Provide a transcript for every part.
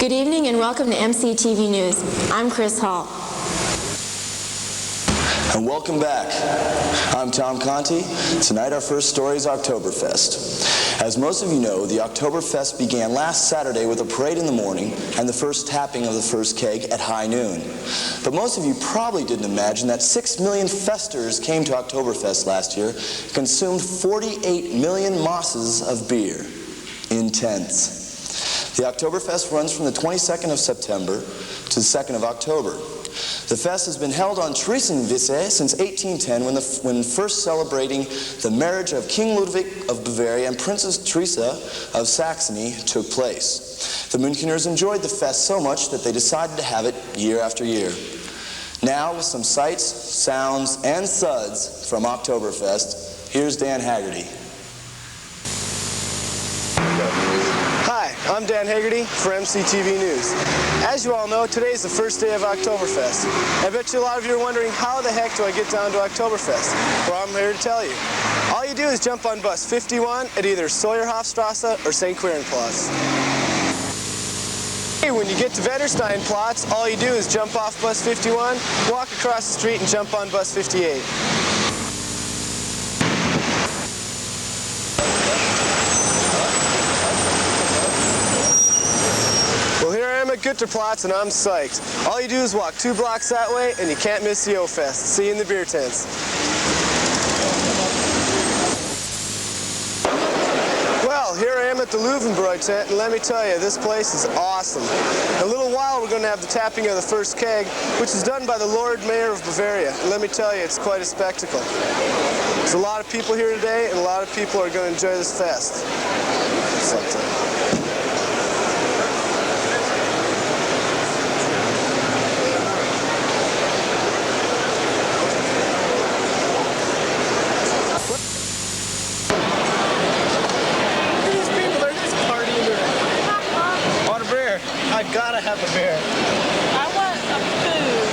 Good evening and welcome to MCTV News. I'm Chris Hall. And welcome back. I'm Tom Conti. Tonight our first story is Oktoberfest. As most of you know, the Oktoberfest began last Saturday with a parade in the morning and the first tapping of the first keg at high noon. But most of you probably didn't imagine that 6 million festers came to Oktoberfest last year, consumed 48 million mosses of beer. Intense. The Oktoberfest runs from the 22nd of September to the 2nd of October. The fest has been held on Theresienwiese since 1810 when first celebrating the marriage of King Ludwig of Bavaria and Princess Teresa of Saxony took place. The Münchners enjoyed the fest so much that they decided to have it year after year. Now, with some sights, sounds, and suds from Oktoberfest, here's Dan Haggerty. Hi, I'm Dan Haggerty for MCTV News. As you all know, today is the first day of Oktoberfest. I bet you a lot of you are wondering, how the heck do I get down to Oktoberfest? Well, I'm here to tell you. All you do is jump on bus 51 at either Sawyerhofstrasse or St. Querenplatz. When you get to Wettersteinplatz, all you do is jump off bus 51, walk across the street and jump on bus 58. At Güterplatz and I'm psyched. All you do is walk 2 blocks that way and you can't miss the O-Fest. See you in the beer tents. Well, here I am at the Löwenbräu tent, and let me tell you, this place is awesome. In a little while we're going to have the tapping of the first keg, which is done by the Lord Mayor of Bavaria. And let me tell you, it's quite a spectacle. There's a lot of people here today, and a lot of people are going to enjoy this fest. I gotta have a beer. I want some food.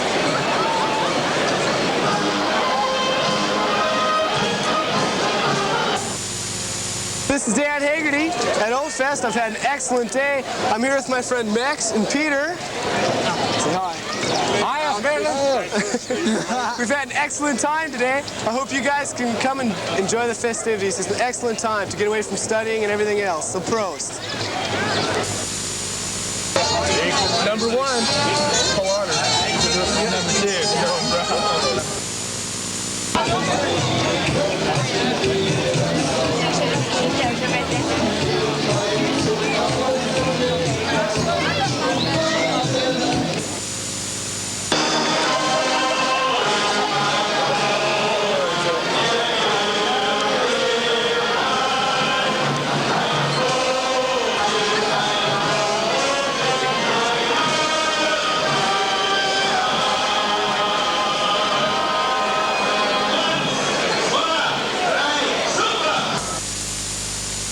This is Dan Haggerty at O-Fest. I've had an excellent day. I'm here with my friend Max and Peter. Say hi. Hi, we've had an excellent time today. I hope you guys can come and enjoy the festivities. It's an excellent time to get away from studying and everything else. So Prost. Number 1, Polarner. Number 2, Joe Brown.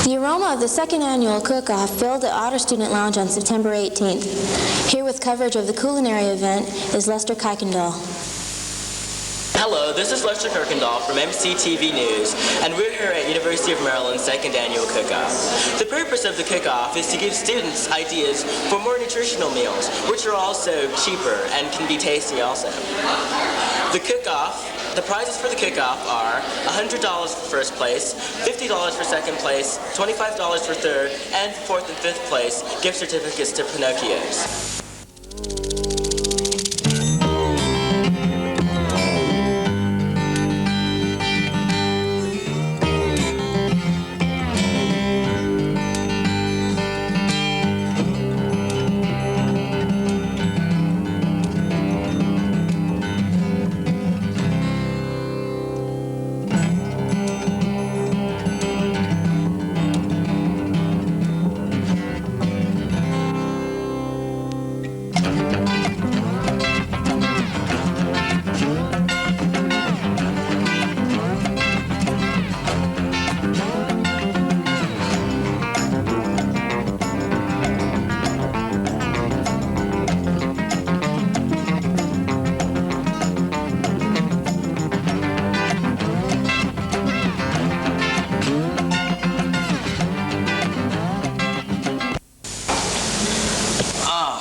The aroma of the second annual cook-off filled the Otter Student Lounge on September 18th. Here with coverage of the culinary event is Lester Kuykendall. Hello, this is Lester Kuykendall from MCTV News, and we're here at University of Maryland's second annual cook-off. The purpose of the cook-off is to give students ideas for more nutritional meals, which are also cheaper and can be tasty also. The cook-off, the prizes for the cook-off are $100 for first place, $50 for second place, $25 for third, and fourth and fifth place gift certificates to Pinocchio's.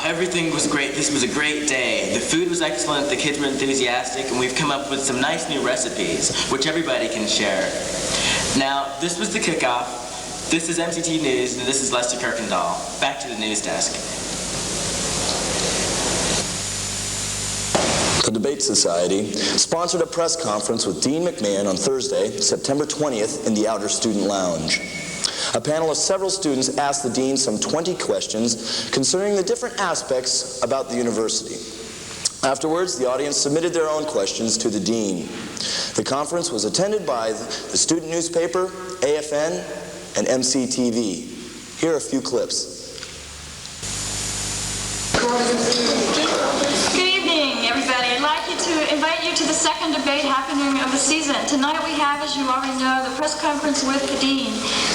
everything was great. This was a great day. The food was excellent, the kids were enthusiastic, and we've come up with some nice new recipes, which everybody can share. Now, this was the kickoff. This is MCTV News, and this is Lester Kirkendall. Back to the news desk. The Debate Society sponsored a press conference with Dean McMahon on Thursday, September 20th in the Outer Student Lounge. A panel of several students asked the dean some 20 questions concerning the different aspects about the university. Afterwards, the audience submitted their own questions to the dean. The conference was attended by the student newspaper, AFN, and MCTV. Here are a few clips. Good evening, everybody. I'd like to invite you to the second debate happening of the season. Tonight we have, as you already know, the press conference with the dean.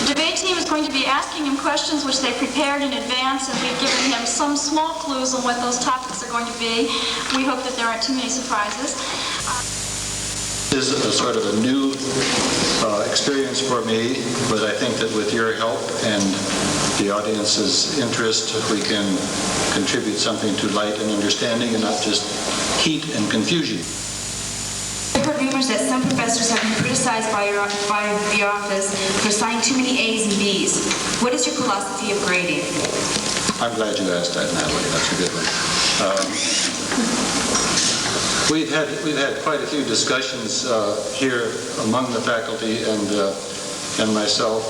The debate team is going to be asking him questions which they prepared in advance, and we've given him some small clues on what those topics are going to be. We hope that there aren't too many surprises. This is a sort of a new experience for me, but I think that with your help and the audience's interest, we can contribute something to light and understanding and not just heat and confusion. I've heard rumors that some professors have been criticized by the office for assigning too many A's and B's. What is your philosophy of grading? I'm glad you asked that, Natalie. That's a good one. We've had quite a few discussions here among the faculty and myself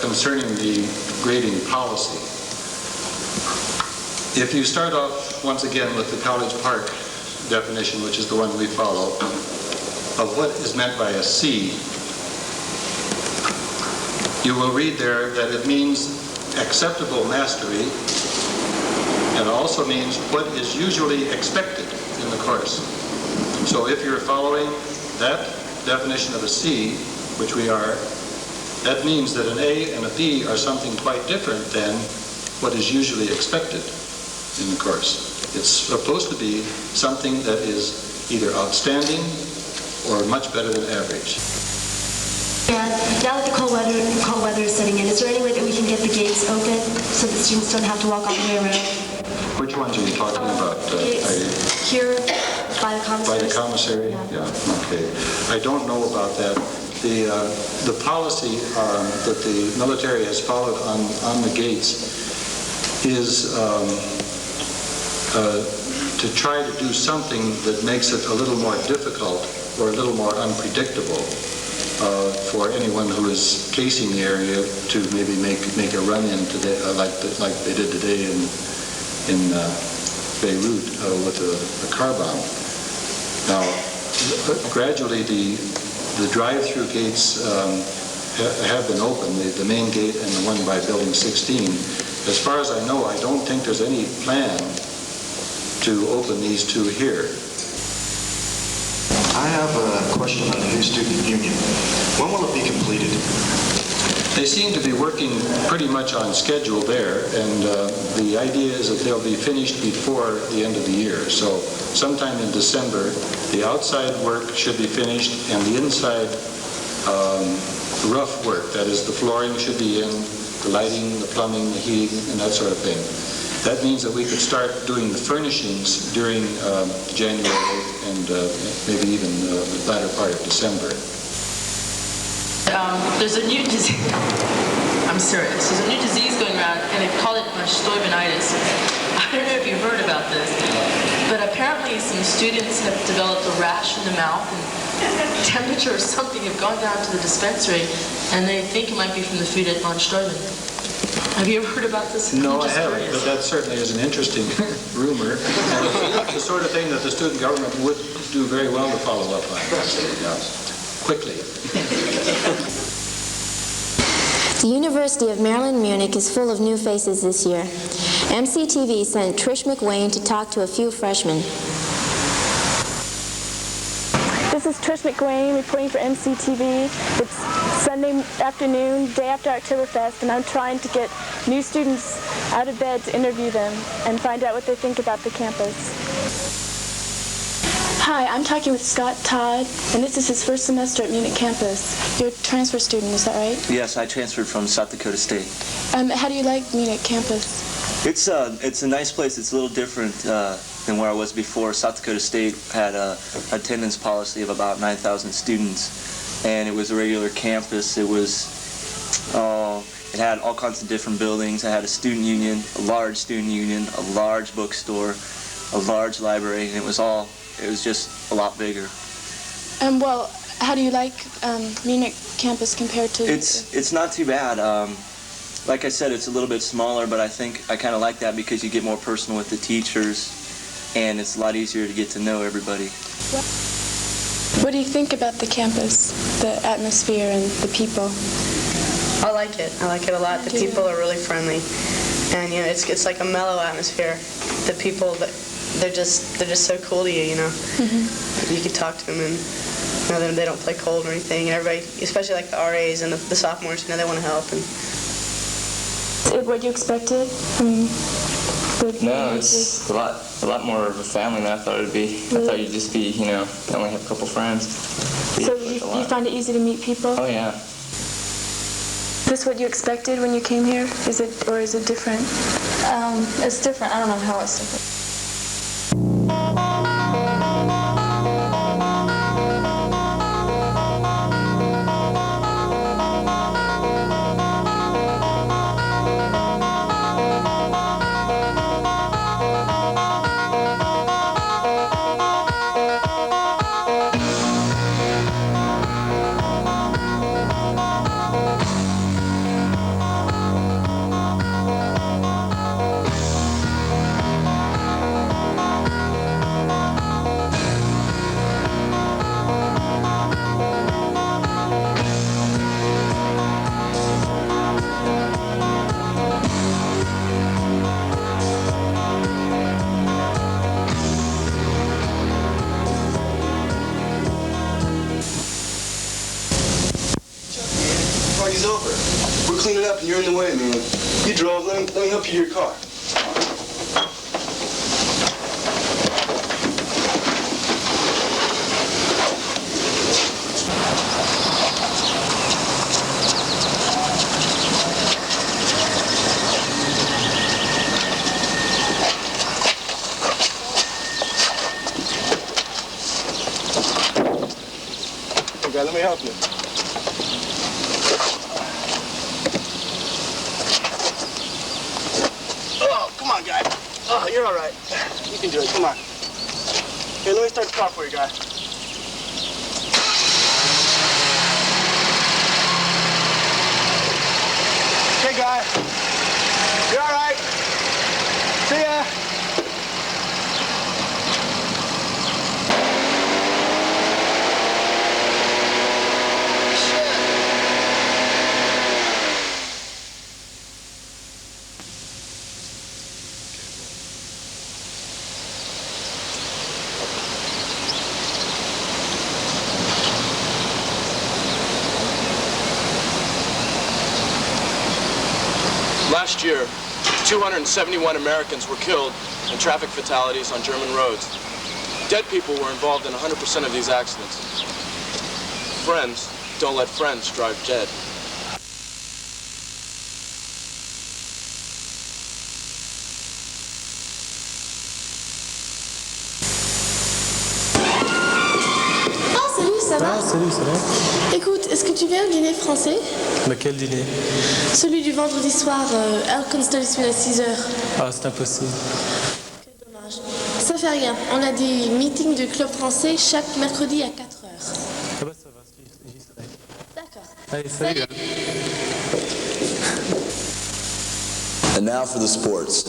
concerning the grading policy. If you start off once again with the College Park definition, which is the one we follow, of what is meant by a C, you will read there that it means acceptable mastery and also means what is usually expected in the course. So if you're following that definition of a C, which we are, that means that an A and a B are something quite different than what is usually expected in the course. It's supposed to be something that is either outstanding or much better than average. Yeah, now that the cold weather is setting in, is there any way that we can get the gates open so that students don't have to walk all the way around? Which ones are you talking about? Here, by the commissary. By the commissary? Yeah, okay. I don't know about that. The policy that the military has followed on the gates is to try to do something that makes it a little more difficult or a little more unpredictable for anyone who is casing the area to maybe make a run-in today, like they did today in Beirut with a car bomb. Now, gradually the drive-through gates have been opened, the main gate and the one by Building 16. As far as I know, I don't think there's any plan to open these two here. I have a question on the new student union. When will it be completed? They seem to be working pretty much on schedule there, and the idea is that they'll be finished before the end of the year. So sometime in December, the outside work should be finished, and the inside rough work, that is, the flooring should be in, the lighting, the plumbing, the heating, and that sort of thing. That means that we could start doing the furnishings during January and maybe even the latter part of December. There's a new disease. I'm serious. There's a new disease going around, and they call it Stoibonitis. I don't know if you've heard about this, but apparently some students have developed a rash in the mouth, and temperature or something have gone down to the dispensary, and they think it might be from the food at Von Steuben. Have you ever heard about this? No, I haven't, but that certainly is an interesting rumor, and the sort of thing that the student government would do very well to follow up on. Yeah. Quickly. The University of Maryland, Munich is full of new faces this year. MCTV sent Trish McWayne to talk to a few freshmen. This is Trish McWayne reporting for MCTV. It's Sunday afternoon, day after Oktoberfest, and I'm trying to get new students out of bed to interview them and find out what they think about the campus. Hi, I'm talking with Scott Todd, and this is his first semester at Munich campus. You're a transfer student, is that right? Yes, I transferred from South Dakota State. How do you like Munich campus? It's a nice place. It's a little different than where I was before. South Dakota State had a attendance policy of about 9,000 students, and it was a regular campus. It had all kinds of different buildings. It had a student union, a large student union, a large bookstore, a large library, and it was just a lot bigger. Well, how do you like Munich campus compared to? It's not too bad. Like I said, it's a little bit smaller, but I think I kind of like that because you get more personal with the teachers, and it's a lot easier to get to know everybody. What do you think about the campus, the atmosphere, and the people? I like it. I like it a lot. The people are really friendly, and you know, it's like a mellow atmosphere. The people, they're just so cool to you. You know, you can talk to them, and you know, they don't play cold or anything. And everybody, especially like the RAs and the sophomores, you know, they want to help. And what you expected? No, it's a lot more of a family than I thought it would be. I thought you'd just be, you know, only have a couple friends. So you find it easy to meet people? Oh yeah. Is this what you expected when you came here? Is it different? It's different. I don't know how it's different. Party's over. We're cleaning up and you're in the way, man. You drove. Let me help you to your car. Okay, let me help you. Oh, you're all right. You can do it. Come on. Here, let me start the car for you, guy. Hey, guy. You all right? See ya. Last year, 271 Americans were killed in traffic fatalities on German roads. Dead people were involved in 100% of these accidents. Friends don't let friends drive dead. Ça va? Salut, ça va? Écoute, est-ce que tu viens au dîner français? Mais quel dîner? Celui du vendredi soir, Alconstellation à 6h. Ah, c'est impossible. Quel dommage. Ça fait rien. On a des meetings du club français chaque mercredi à 4h. Ah bah ça va, j'y serai. D'accord. Allez, salut. And now for the sports.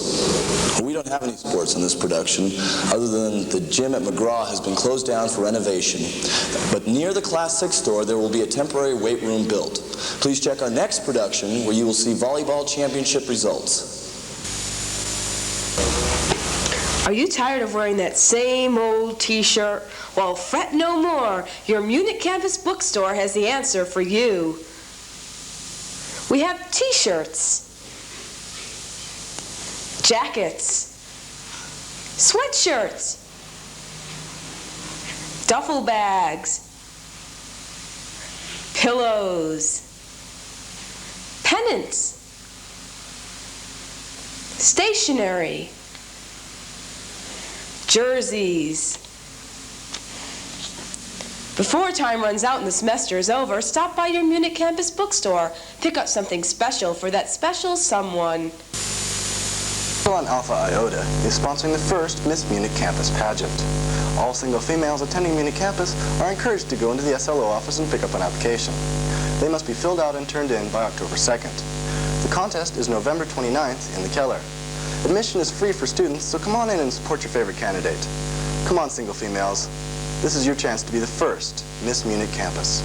We don't have any sports in this production, other than the gym at McGraw has been closed down for renovation. But near the Class 6 store, there will be a temporary weight room built. Please check our next production, where you will see volleyball championship results. Are you tired of wearing that same old t-shirt? Well, fret no more. Your Munich campus bookstore has the answer for you. We have t-shirts, jackets, sweatshirts, duffel bags, pillows, pennants, stationery, jerseys. Before time runs out and the semester is over, stop by your Munich campus bookstore. Pick up something special for that special someone. Epsilon Alpha Iota is sponsoring the first Miss Munich campus pageant. All single females attending Munich campus are encouraged to go into the SLO office and pick up an application. They must be filled out and turned in by October 2nd. The contest is November 29th in the Keller. Admission is free for students, so come on in and support your favorite candidate. Come on, single females. This is your chance to be the first Miss Munich campus.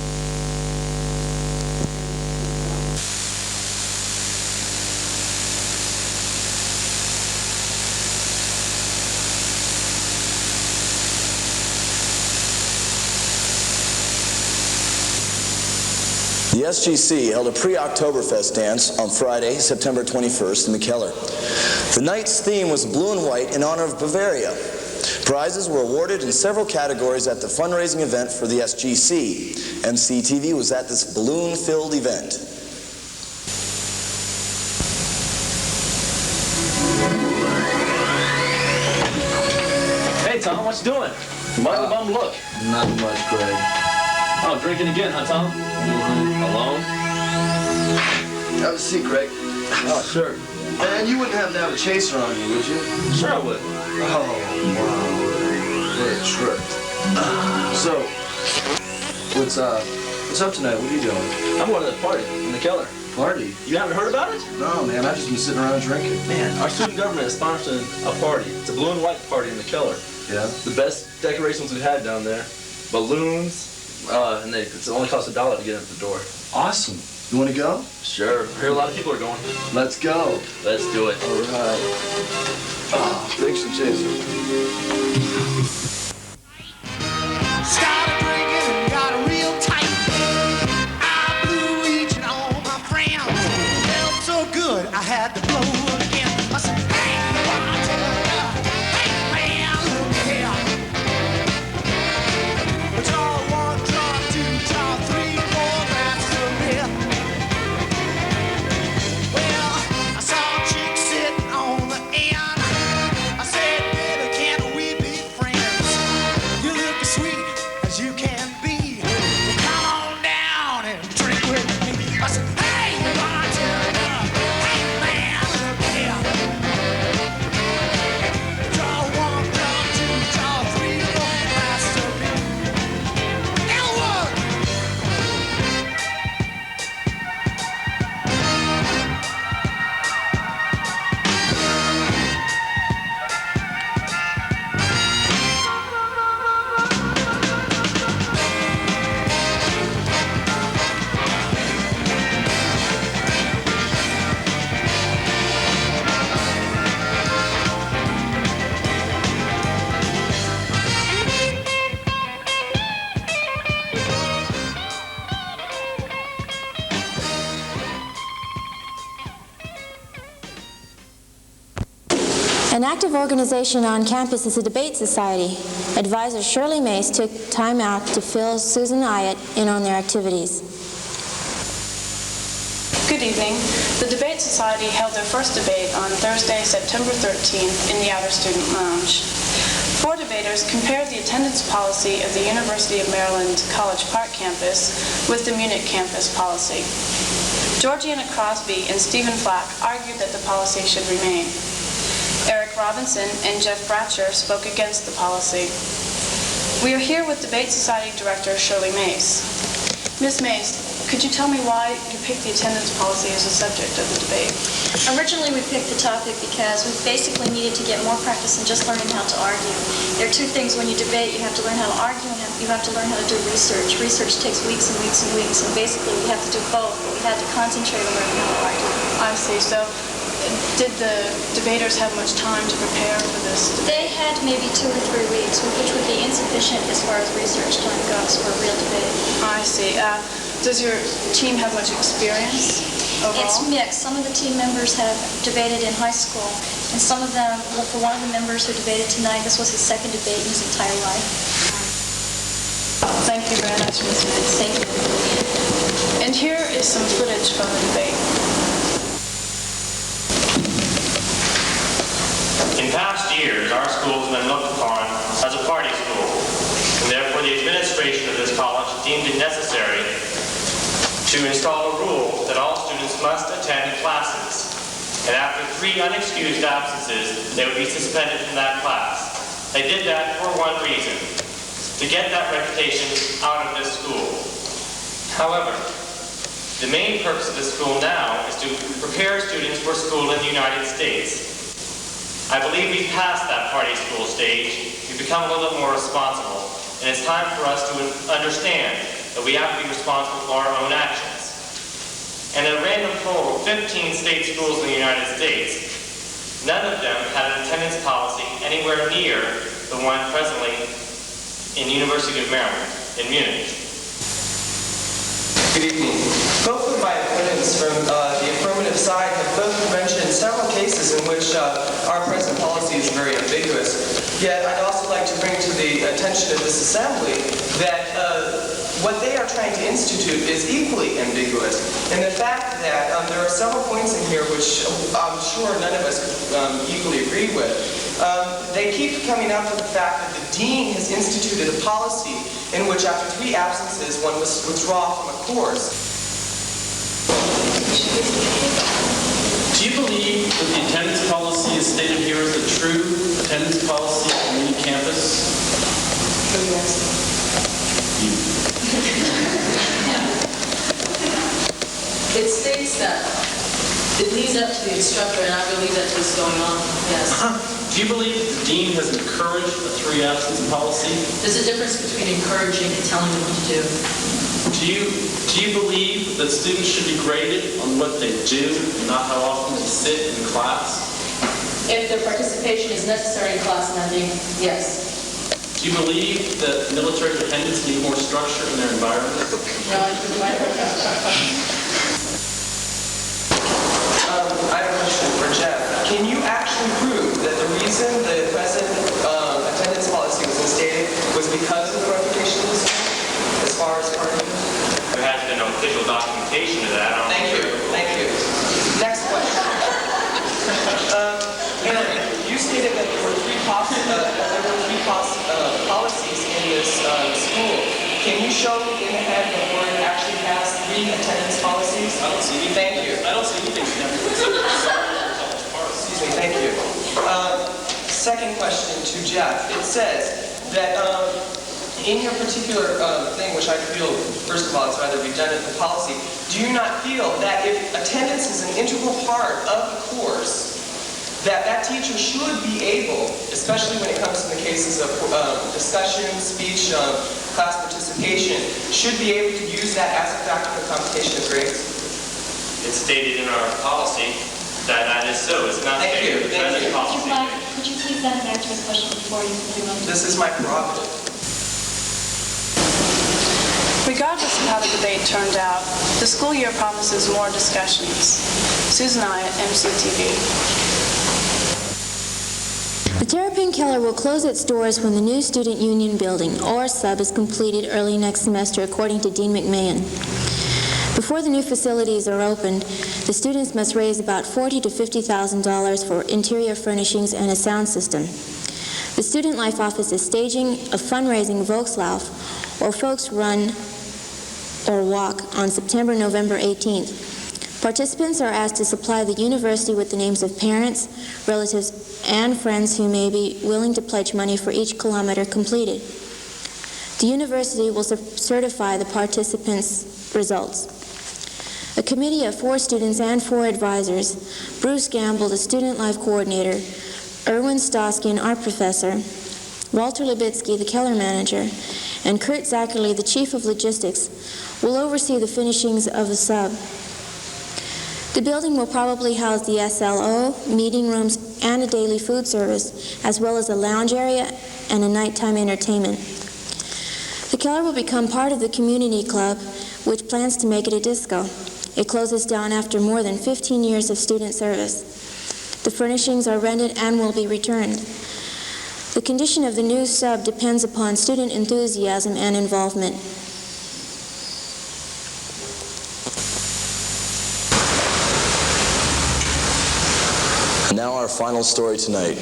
The SGC held a pre-Oktoberfest dance on Friday, September 21st in the Keller. The night's theme was blue and white in honor of Bavaria. Prizes were awarded in several categories at the fundraising event for the SGC. MCTV was at this balloon-filled event. Hey Tom, what you doing? Why the bum look? Not much, Greg. Oh, drinking again, huh, Tom? Alone? Have a seat, Greg. Oh, sure. Man, you wouldn't have to have a chaser on you, would you? Sure I would. Oh, wow. What a trip. So, what's up tonight? What are you doing? I'm going to the party in the Keller. Party? You haven't heard about it? No, man. I've just been sitting around drinking. Man, our student government is sponsoring a party. It's a blue and white party in the Keller. Yeah? The best decorations we've had down there. Balloons. And it only costs $1 to get in the door. Awesome. You want to go? Sure. I hear a lot of people are going. Let's go. Let's do it. All right. Oh, thanks for chasing. Started drinking and got real tight. I blew each and all my friends. Felt so good, I had to blow again. I said, hey, bartender, hey, man, look here. Draw one, draw two, draw three, four glasses of beer. Well, I saw a chick sitting on the end. I said, baby, can't we be friends? You look as sweet as you can be. Well, come on down and drink with me. I said, hey, bartender, hey, man, look here. Draw one, draw two, draw three, four glasses of beer. Elwood! An active organization on campus is a debate society. Advisor Shirley Mace took time out to fill Susan Hyatt in on their activities. Good evening. The Debate Society held their first debate on Thursday, September 13th in the Outer Student Lounge. 4 debaters compared the attendance policy of the University of Maryland College Park campus with the Munich campus policy. Georgiana Crosby and Stephen Flack argued that the policy should remain. Eric Robinson and Jeff Bratcher spoke against the policy. We are here with Debate Society Director Shirley Mace. Ms. Mace, could you tell me why you picked the attendance policy as a subject of the debate? Originally, we picked the topic because we basically needed to get more practice in just learning how to argue. There are 2 things when you debate. You have to learn how to argue and you have to learn how to do research. Research takes weeks and weeks and weeks, and basically we have to do both, but we had to concentrate on learning how to argue. I see. So did the debaters have much time to prepare for this debate? They had maybe 2 or 3 weeks, which would be insufficient as far as research time goes for a real debate. I see. Does your team have much experience overall? It's mixed. Some of the team members have debated in high school, and some of them, well, for one of the members who debated tonight, this was his second debate in his entire life. Thank you very much, Ms. Mace. Thank you. And here is some footage from the debate. years, our school has been looked upon as a party school, and therefore the administration of this college deemed it necessary to install a rule that all students must attend classes, and after 3 unexcused absences, they would be suspended from that class. They did that for one reason, to get that reputation out of this school. However, the main purpose of this school now is to prepare students for school in the United States. I believe we've passed that party school stage. We've become a little bit more responsible, and it's time for us to understand that we have to be responsible for our own actions. And a random poll of 15 state schools in the United States, none of them had an attendance policy anywhere near the one presently in the University of Maryland in Munich. Good evening. Both of my opponents from the affirmative side have both mentioned several cases in which our present policy is very ambiguous. Yet I'd also like to bring to the attention of this assembly that what they are trying to institute is equally ambiguous. And the fact that there are several points in here which I'm sure none of us could equally agree with. They keep coming up with the fact that the dean has instituted a policy in which after 3 absences one must withdraw from a course. Do you believe that the attendance policy is stated here as the true attendance policy on the Munich campus? It states that it leads up to the instructor, and I believe that's what's going on, yes. Do you believe that the dean has encouraged a 3 absence policy? There's a difference between encouraging and telling them what to do. Do you believe that students should be graded on what they do, and not how often they sit in class? If their participation is necessary in class ending, yes. Do you believe that military dependents need more structure in their environment? No, I think I have a question for Jeff. Can you actually prove that the reason the present attendance policy was instated was because of the reputation of the school, as far as partying? There has been no official documentation of that. Thank you. Next question. Henry, you stated that there were 3 policies in this school. Can you show me in the head the board actually has 3 attendance policies? I don't see anything. Thank you. I don't see anything. Excuse me, thank you. Second question to Jeff. It says that in your particular thing, which I feel, first of all, it's rather redundant, the policy, do you not feel that if attendance is an integral part of the course, that teacher should be able, especially when it comes to the cases of discussion, speech, class participation, should be able to use that as a factor in the computation of grades? It's stated in our policy that is so. It's not stated in the present policy. Could you please let him answer his question before you move on? This is my prerogative. Regardless of how the debate turned out, the school year promises more discussions. Susan I at MCTV. The Terrapin Keller will close its doors when the new Student Union building, or sub, is completed early next semester, according to Dean McMahon. Before the new facilities are opened, the students must raise about $40,000 to $50,000 for interior furnishings and a sound system. The Student Life Office is staging a fundraising Volkslauf, or Folks Run or Walk, on November 18th. Participants are asked to supply the university with the names of parents, relatives, and friends who may be willing to pledge money for each kilometer completed. The university will certify the participants' results. A committee of 4 students and 4 advisors, Bruce Gamble, the Student Life Coordinator, Erwin Stosky, an art professor, Walter Lubitsky, the Keller manager, and Kurt Zackerly, the chief of logistics, will oversee the finishings of the sub. The building will probably house the SLO, meeting rooms, and a daily food service, as well as a lounge area and a nighttime entertainment. The Keller will become part of the community club, which plans to make it a disco. It closes down after more than 15 years of student service. The furnishings are rented and will be returned. The condition of the new sub depends upon student enthusiasm and involvement. Now our final story tonight.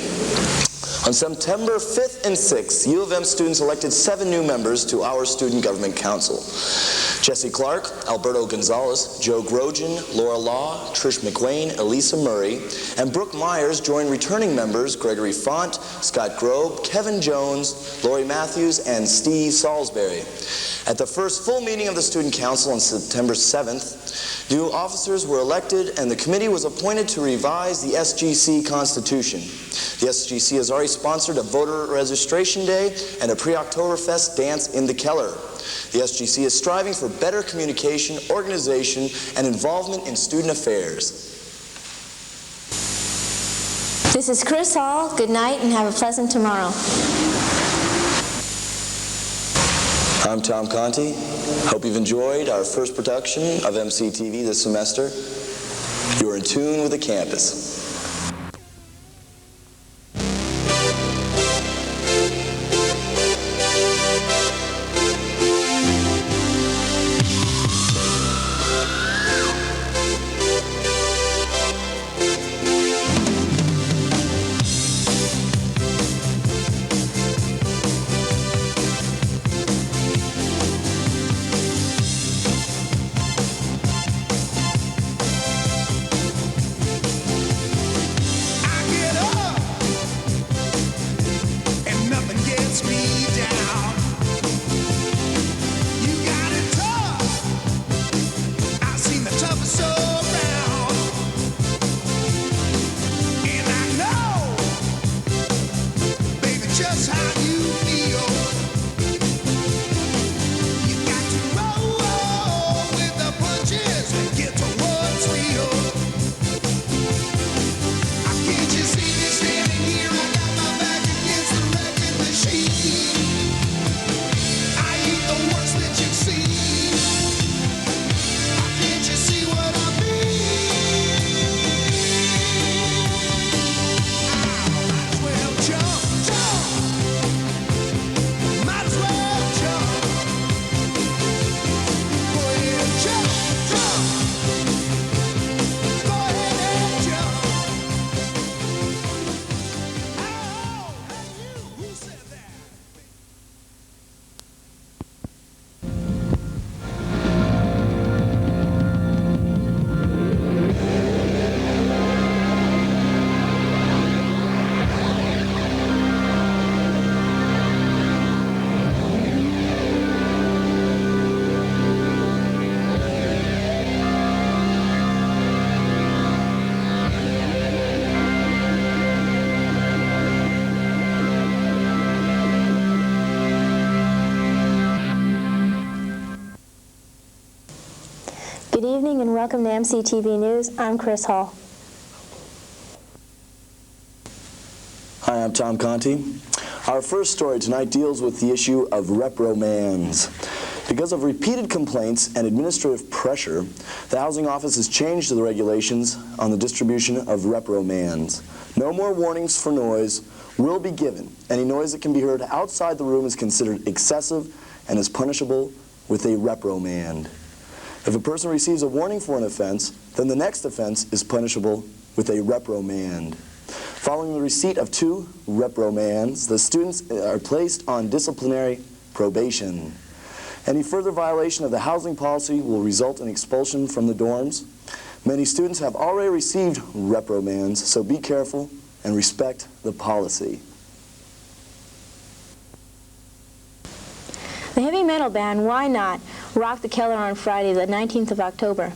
On September 5th and 6th, U of M students elected 7 new members to our Student Government Council. Jesse Clark, Alberto Gonzalez, Joe Grosjean, Laura Law, Trish McWayne, Elisa Murray, and Brooke Myers joined returning members Gregory Font, Scott Grobe, Kevin Jones, Lori Matthews, and Steve Salisbury. At the first full meeting of the Student Council on September 7th, new officers were elected and the committee was appointed to revise the SGC Constitution. The SGC has already sponsored a voter registration day and a pre-Oktoberfest dance in the Keller. The SGC is striving for better communication, organization, and involvement in student affairs. This is Chris Hall. Good night and have a pleasant tomorrow. I'm Tom Conti. Hope you've enjoyed our first production of MCTV this semester. You're in tune with the campus. Good evening and welcome to MCTV News. I'm Chris Hall. Hi, I'm Tom Conti. Our first story tonight deals with the issue of reprimands. Because of repeated complaints and administrative pressure, the Housing Office has changed the regulations on the distribution of reprimands. No more warnings for noise will be given. Any noise that can be heard outside the room is considered excessive and is punishable with a reprimand. If a person receives a warning for an offense, then the next offense is punishable with a reprimand. Following the receipt of 2 reprimands, the students are placed on disciplinary probation. Any further violation of the housing policy will result in expulsion from the dorms. Many students have already received reprimands, so be careful and respect the policy. The heavy metal band, Why Not?, rocked the Keller on Friday, the 19th of October.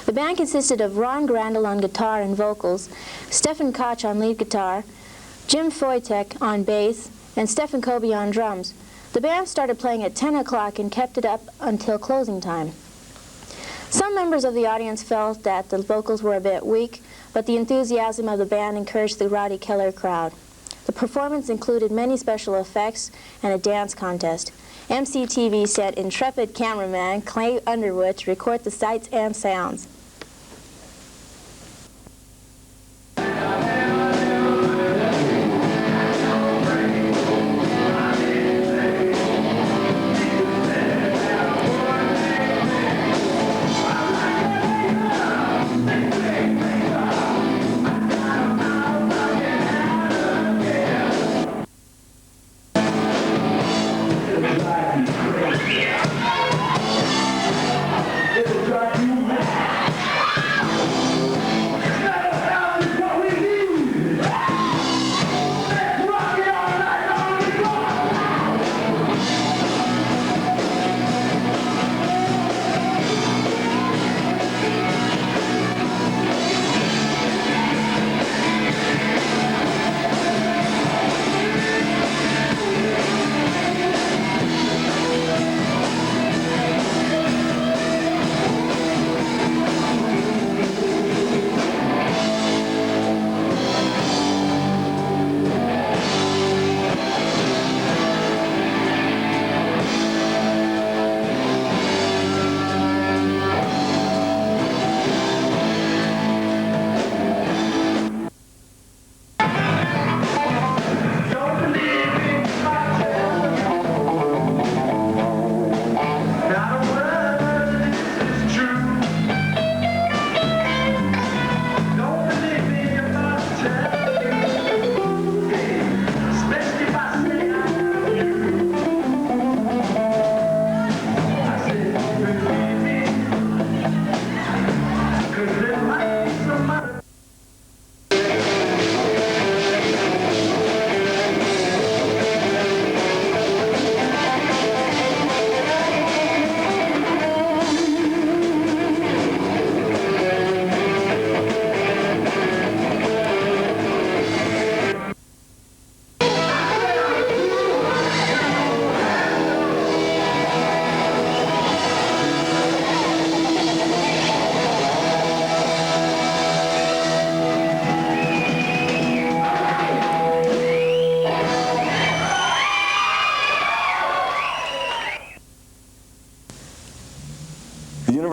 The band consisted of Ron Grandel on guitar and vocals, Stefan Koch on lead guitar, Jim Foytek on bass, and Stefan Kobe on drums. The band started playing at 10 o'clock and kept it up until closing time. Some members of the audience felt that the vocals were a bit weak, but the enthusiasm of the band encouraged the rowdy Keller crowd. The performance included many special effects and a dance contest. MCTV sent intrepid cameraman Clay Underwood to record the sights and sounds.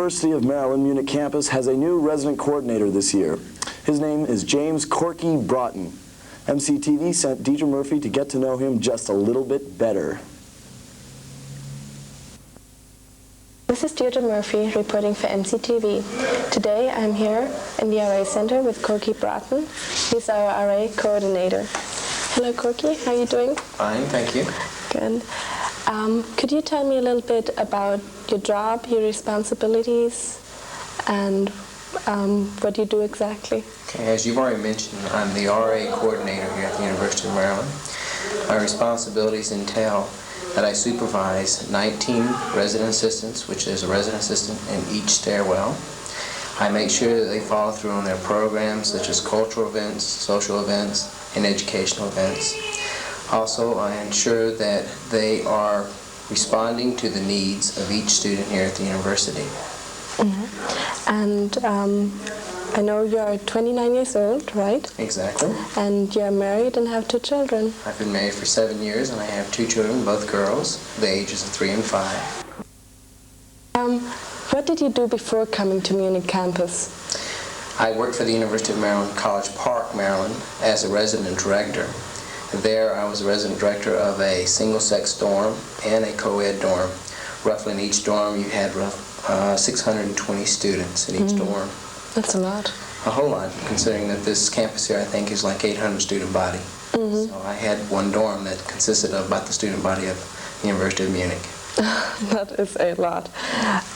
University of Maryland Munich campus has a new resident coordinator this year. His name is James Corky Broughton. MCTV sent Deidre Murphy to get to know him just a little bit better. This is Deirdre Murphy reporting for MCTV. Today I'm here in the RA Center with Corky Broughton. He's our RA coordinator. Hello Corky, how are you doing? Fine, thank you. Good. Could you tell me a little bit about your job, your responsibilities, and what you do exactly? Okay, as you've already mentioned, I'm the RA coordinator here at the University of Maryland. My responsibilities entail that I supervise 19 resident assistants, which is a resident assistant in each stairwell. I make sure that they follow through on their programs, such as cultural events, social events, and educational events. Also, I ensure that they are responding to the needs of each student here at the university. Mm-hmm. And I know you're 29 years old, right? Exactly. And you're married and have 2 children. I've been married for 7 years and I have 2 children, both girls, the ages of 3 and 5. What did you do before coming to Munich campus? I worked for the University of Maryland, College Park, Maryland, as a resident director. There I was a resident director of a single-sex dorm and a co-ed dorm. Roughly in each dorm you had 620 students in each dorm. That's a lot. A whole lot, considering that this campus here I think is like 800 student body. So I had one dorm that consisted of about the student body of the University of Munich. That is a lot.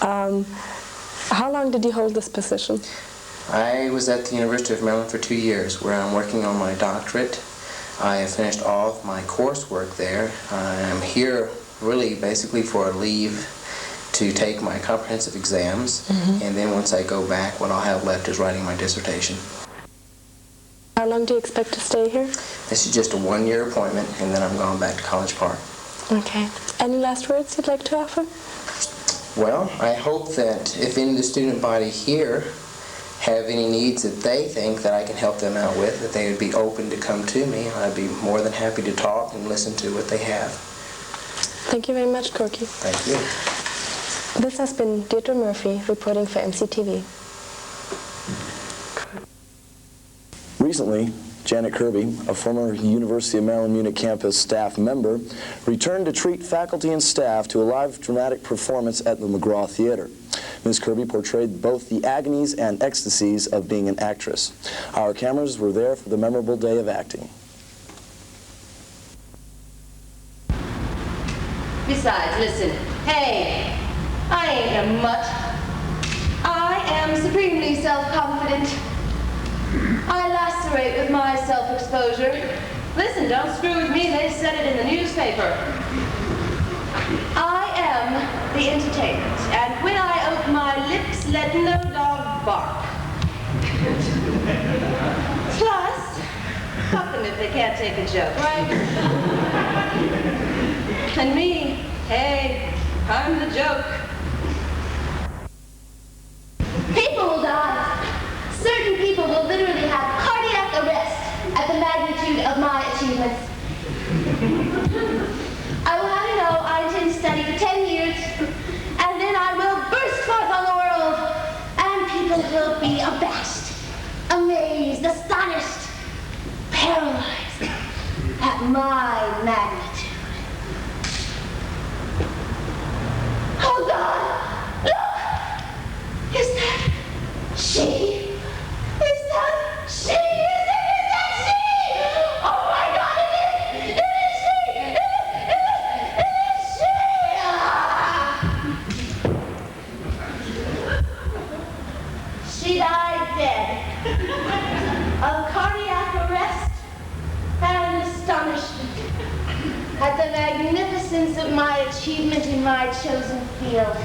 How long did you hold this position? I was at the University of Maryland for 2 years, where I'm working on my doctorate. I have finished all of my coursework there. I'm here really basically for a leave to take my comprehensive exams, and then once I go back, what I'll have left is writing my dissertation. How long do you expect to stay here? This is just a 1-year appointment, and then I'm going back to College Park. Okay. Any last words you'd like to offer? Well, I hope that if any of the student body here have any needs that they think that I can help them out with, that they would be open to come to me. I'd be more than happy to talk and listen to what they have. Thank you very much, Corky. Thank you. This has been Deirdre Murphy reporting for MCTV. Recently, Janet Kirby, a former University of Maryland Munich campus staff member, returned to treat faculty and staff to a live dramatic performance at the McGraw Theater. Ms. Kirby portrayed both the agonies and ecstasies of being an actress. Our cameras were there for the memorable day of acting. Besides, listen, hey, I ain't a mutt. I am supremely self-confident. I lacerate with my self-exposure. Listen, don't screw with me, they said it in the newspaper. I am the entertainment, and when I open my lips, let no dog bark. Plus, fuck them if they can't take a joke, right? And me, hey, I'm the joke. People will die. Certain people will literally have cardiac arrest at the magnitude of my achievements. I will have you know I intend to study for 10 years, and then I will burst forth on the world, and people will be abashed, amazed, astonished, paralyzed at my magnitude. Oh God, look! Is that she? Is that she? Is that she? Oh my God, it is! It is she! It is she! She died dead of cardiac arrest and astonishment at the magnificence of my achievement in my chosen field.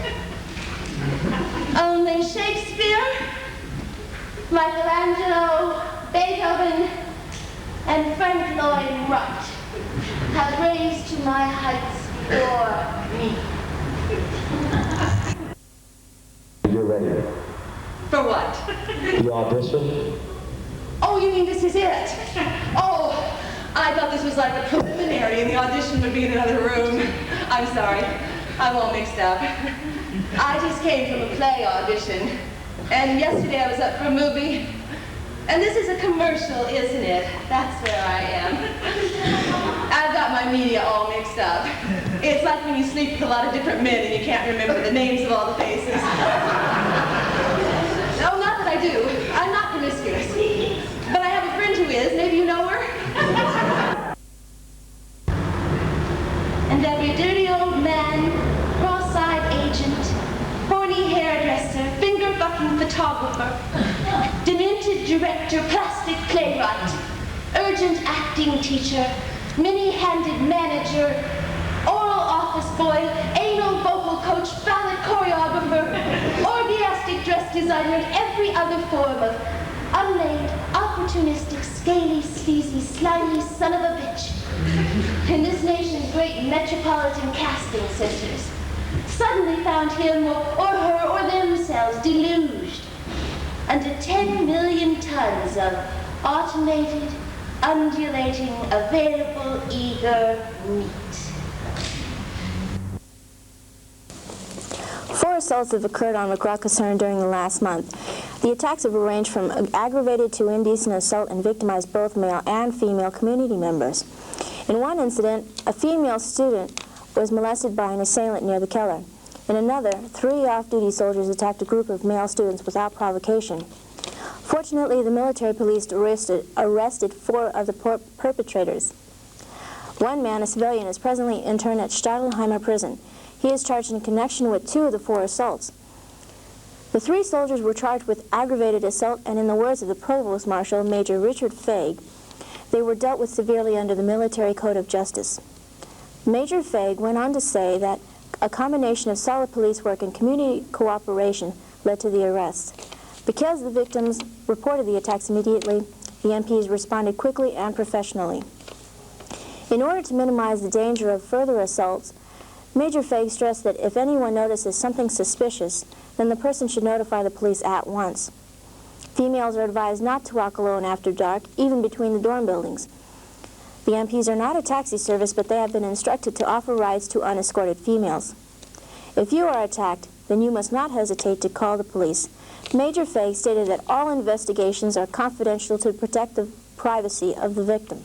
Only Shakespeare, Michelangelo, Beethoven, and Frank Lloyd Wright have raised to my heights before me. You're ready. For what? The audition? Oh, you mean this is it? Oh, I thought this was like a preliminary and the audition would be in another room. I'm sorry. I'm all mixed up. I just came from a play audition, and yesterday I was up for a movie. And this is a commercial, isn't it? That's where I am. I've got my media all mixed up. It's like when you sleep with a lot of different men and you can't remember the names of all the faces. No, not that I do. I'm not promiscuous. But I have a friend who is. Maybe you know her? And every dirty old man, cross-eyed agent, horny hairdresser, finger-fucking photographer, demented director, plastic playwright, urgent acting teacher, many-handed manager, oral office boy, anal vocal coach, ballet choreographer, orgiastic dress designer, and every other form of unlaid, opportunistic, scaly, sleazy, slimy son of a bitch in this nation's great metropolitan casting centers suddenly found him or her or themselves deluged under 10 million tons of automated, undulating, available, eager meat. 4 assaults have occurred on McGraw-Casern during the last month. The attacks have ranged from aggravated to indecent assault and victimized both male and female community members. In one incident, a female student was molested by an assailant near the Keller. In another, 3 off-duty soldiers attacked a group of male students without provocation. Fortunately, the military police arrested 4 of the perpetrators. One man, a civilian, is presently interned at Stadelheimer prison. He is charged in connection with 2 of the 4 assaults. The 3 soldiers were charged with aggravated assault, and in the words of the Provost Marshal, Major Richard Faig, they were dealt with severely under the Military Code of Justice. Major Faig went on to say that a combination of solid police work and community cooperation led to the arrests. Because the victims reported the attacks immediately, the MPs responded quickly and professionally. In order to minimize the danger of further assaults, Major Faig stressed that if anyone notices something suspicious, then the person should notify the police at once. Females are advised not to walk alone after dark, even between the dorm buildings. The MPs are not a taxi service, but they have been instructed to offer rides to unescorted females. If you are attacked, then you must not hesitate to call the police. Major Faig stated that all investigations are confidential to protect the privacy of the victim.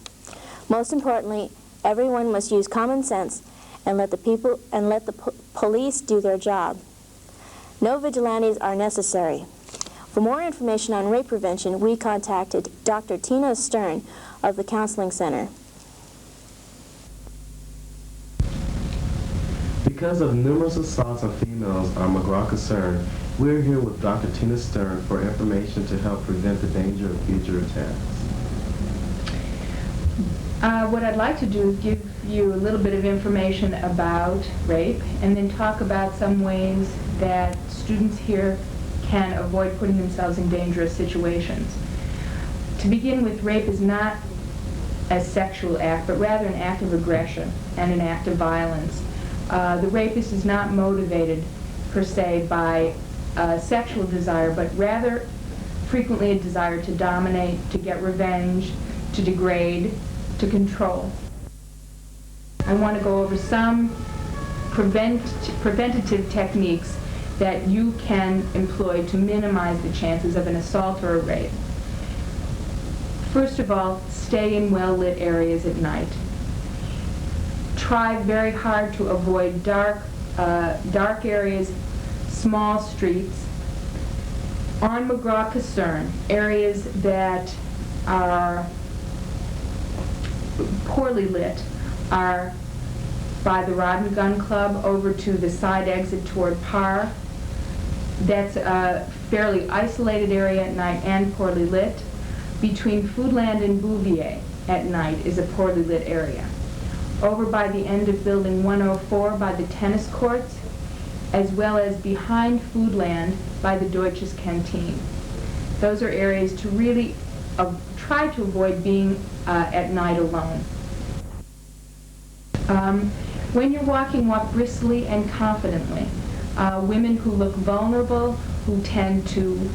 Most importantly, everyone must use common sense and let the police do their job. No vigilantes are necessary. For more information on rape prevention, we contacted Dr. Tina Stern of the Counseling Center. Because of numerous assaults on females on McGraw-Casern, we're here with Dr. Tina Stern for information to help prevent the danger of future attacks. What I'd like to do is give you a little bit of information about rape and then talk about some ways that students here can avoid putting themselves in dangerous situations. To begin with, rape is not a sexual act, but rather an act of aggression and an act of violence. The rapist is not motivated, per se, by sexual desire, but rather frequently a desire to dominate, to get revenge, to degrade, to control. I want to go over some preventative techniques that you can employ to minimize the chances of an assault or a rape. First of all, stay in well-lit areas at night. Try very hard to avoid dark areas, small streets. On McGraw-Casern, areas that are poorly lit are by the Rod and Gun Club over to the side exit toward Parr. That's a fairly isolated area at night and poorly lit. Between Foodland and Bouvier at night is a poorly lit area. Over by the end of Building 104 by the tennis courts, as well as behind Foodland by the Deutsches Canteen. Those are areas to really try to avoid being at night alone. When you're walking, walk briskly and confidently. Women who look vulnerable, who tend to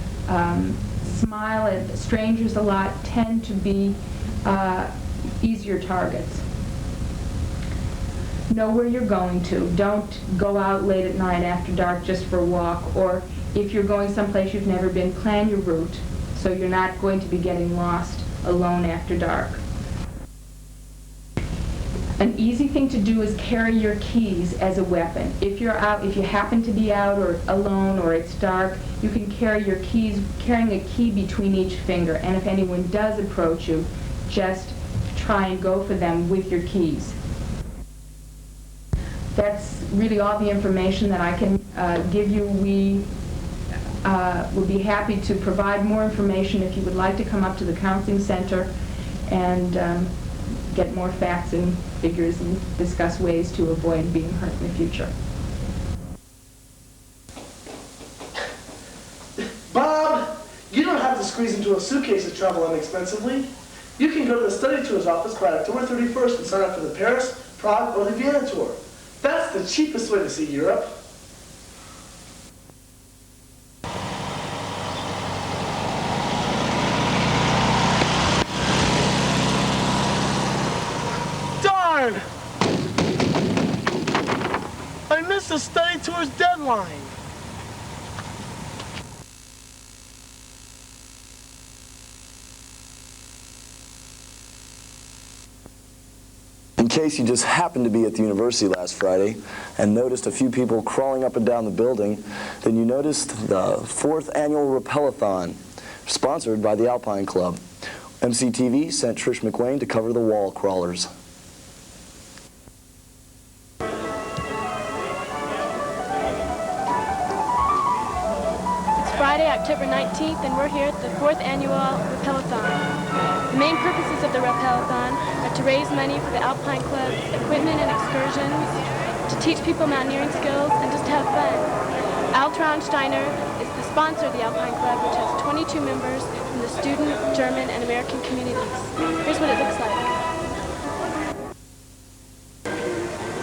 smile at strangers a lot, tend to be easier targets. know where you're going to. Don't go out late at night after dark just for a walk, or if you're going someplace you've never been, plan your route so you're not going to be getting lost alone after dark. An easy thing to do is carry your keys as a weapon. If you're out, if you happen to be out or alone or it's dark, you can carry your keys, carrying a key between each finger, and if anyone does approach you, just try and go for them with your keys. That's really all the information that I can give you. We will be happy to provide more information if you would like to come up to the counseling center and get more facts and figures and discuss ways to avoid being hurt in the future. Bob, you don't have to squeeze into a suitcase to travel inexpensively. You can go to the study tours office by October 31st and sign up for the Paris, Prague, or the Vienna tour. That's the cheapest way to see Europe. Darn! I missed the study tour's deadline. In case you just happened to be at the university last Friday and noticed a few people crawling up and down the building, then you noticed the 4th annual Rappel-a-thon, sponsored by the Alpine Club. MCTV sent Trish McWayne to cover the wall crawlers. It's Friday, October 19th, and we're here at the 4th annual Rappel-a-thon. The main purposes of the Rappel-a-thon are to raise money for the Alpine Club's equipment and excursions, to teach people mountaineering skills, and just to have fun. Altron Steiner is the sponsor of the Alpine Club, which has 22 members from the student, German, and American communities. Here's what it looks like.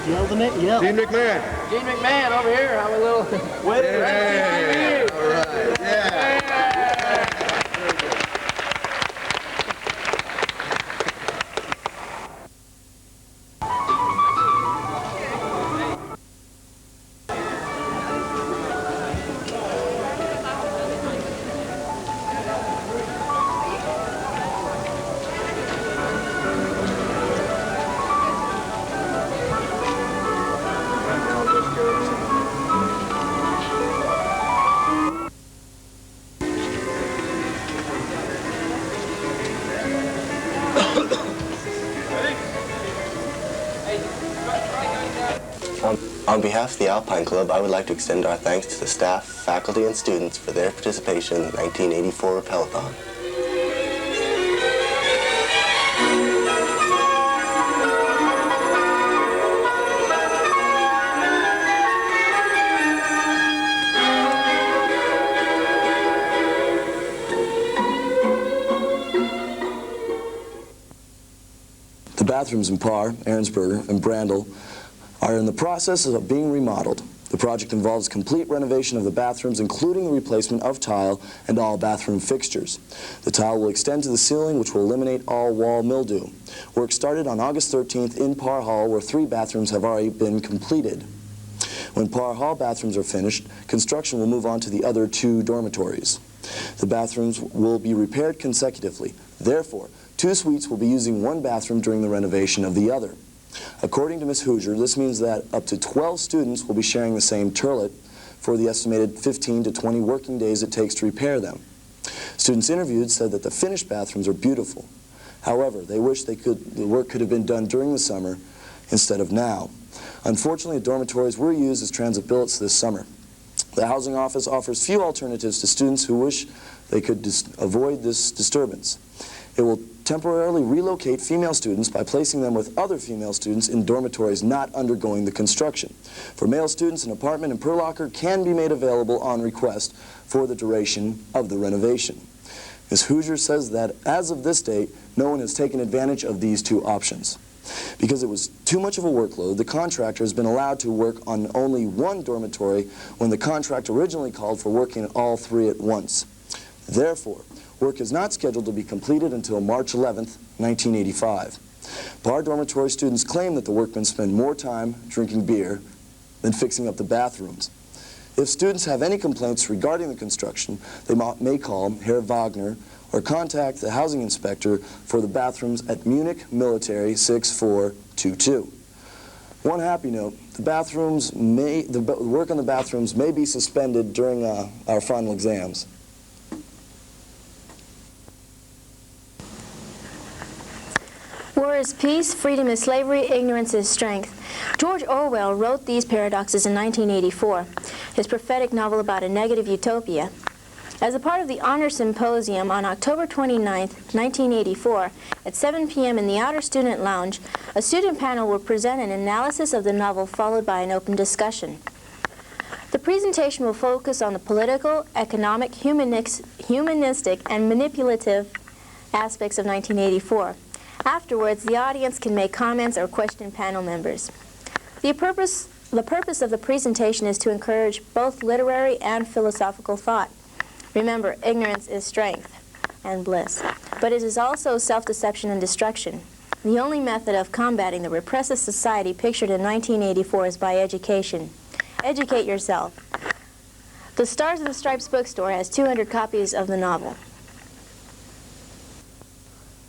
Yell the name. Yell. Dean McMahon. Dean McMahon over here. Have a little winner. Yeah. All right. Yeah. On behalf of the Alpine Club, I would like to extend our thanks to the staff, faculty, and students for their participation in the 1984 Rappel-a-thon. The bathrooms in Parr, Ahrensburger, and Brandl are in the process of being remodeled. The project involves complete renovation of the bathrooms, including the replacement of tile and all bathroom fixtures. The tile will extend to the ceiling, which will eliminate all wall mildew. Work started on August 13th in Parr Hall, where 3 bathrooms have already been completed. When Parr Hall bathrooms are finished, construction will move on to the other 2 dormitories. The bathrooms will be repaired consecutively. Therefore, 2 suites will be using 1 bathroom during the renovation of the other. According to Ms. Hoosier, this means that up to 12 students will be sharing the same toilet for the estimated 15 to 20 working days it takes to repair them. Students interviewed said that the finished bathrooms are beautiful. However, they wish the work could have been done during the summer instead of now. Unfortunately, the dormitories were used as transit billets this summer. The housing office offers few alternatives to students who wish they could avoid this disturbance. It will temporarily relocate female students by placing them with other female students in dormitories not undergoing the construction. For male students, an apartment in Perlocker can be made available on request for the duration of the renovation. Ms. Hoosier says that as of this date, no one has taken advantage of these 2 options. Because it was too much of a workload, the contractor has been allowed to work on only 1 dormitory when the contract originally called for working all 3 at once. Therefore, work is not scheduled to be completed until March 11th, 1985. Bar dormitory students claim that the workmen spend more time drinking beer than fixing up the bathrooms. If students have any complaints regarding the construction, they may call Herr Wagner or contact the housing inspector for the bathrooms at Munich Military 6422. One happy note, the work on the bathrooms may be suspended during our final exams. War is peace, freedom is slavery, ignorance is strength. George Orwell wrote these paradoxes in 1984, his prophetic novel about a negative utopia. As a part of the Honor Symposium on October 29, 1984, at 7 p.m. in the Outer Student Lounge, a student panel will present an analysis of the novel followed by an open discussion. The presentation will focus on the political, economic, humanistic, and manipulative aspects of 1984. Afterwards, the audience can make comments or question panel members. The purpose of the presentation is to encourage both literary and philosophical thought. Remember, ignorance is strength and bliss, but it is also self-deception and destruction. The only method of combating the repressive society pictured in 1984 is by education. Educate yourself. The Stars of the Stripes bookstore has 200 copies of the novel.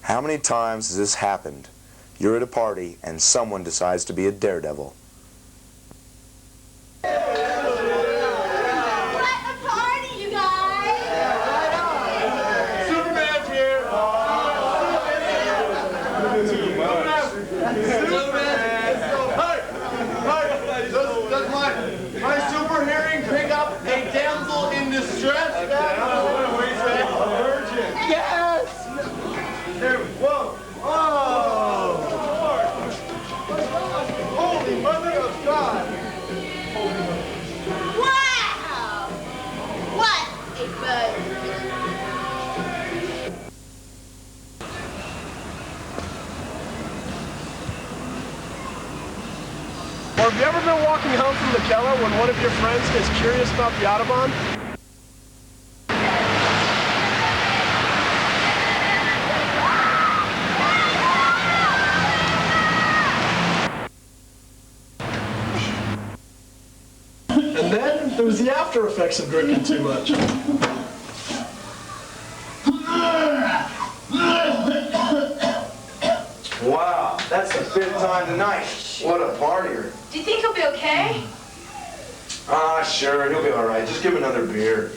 How many times has this happened? You're at a party and someone decides to be a daredevil. Or have you ever been walking home from the Keller when one of your friends gets curious about the Autobahn? And then there was the after effects of drinking too much. Wow, that's the 5th time tonight. What a partier. Do you think he'll be okay? Ah, sure, he'll be all right. Just give him another beer.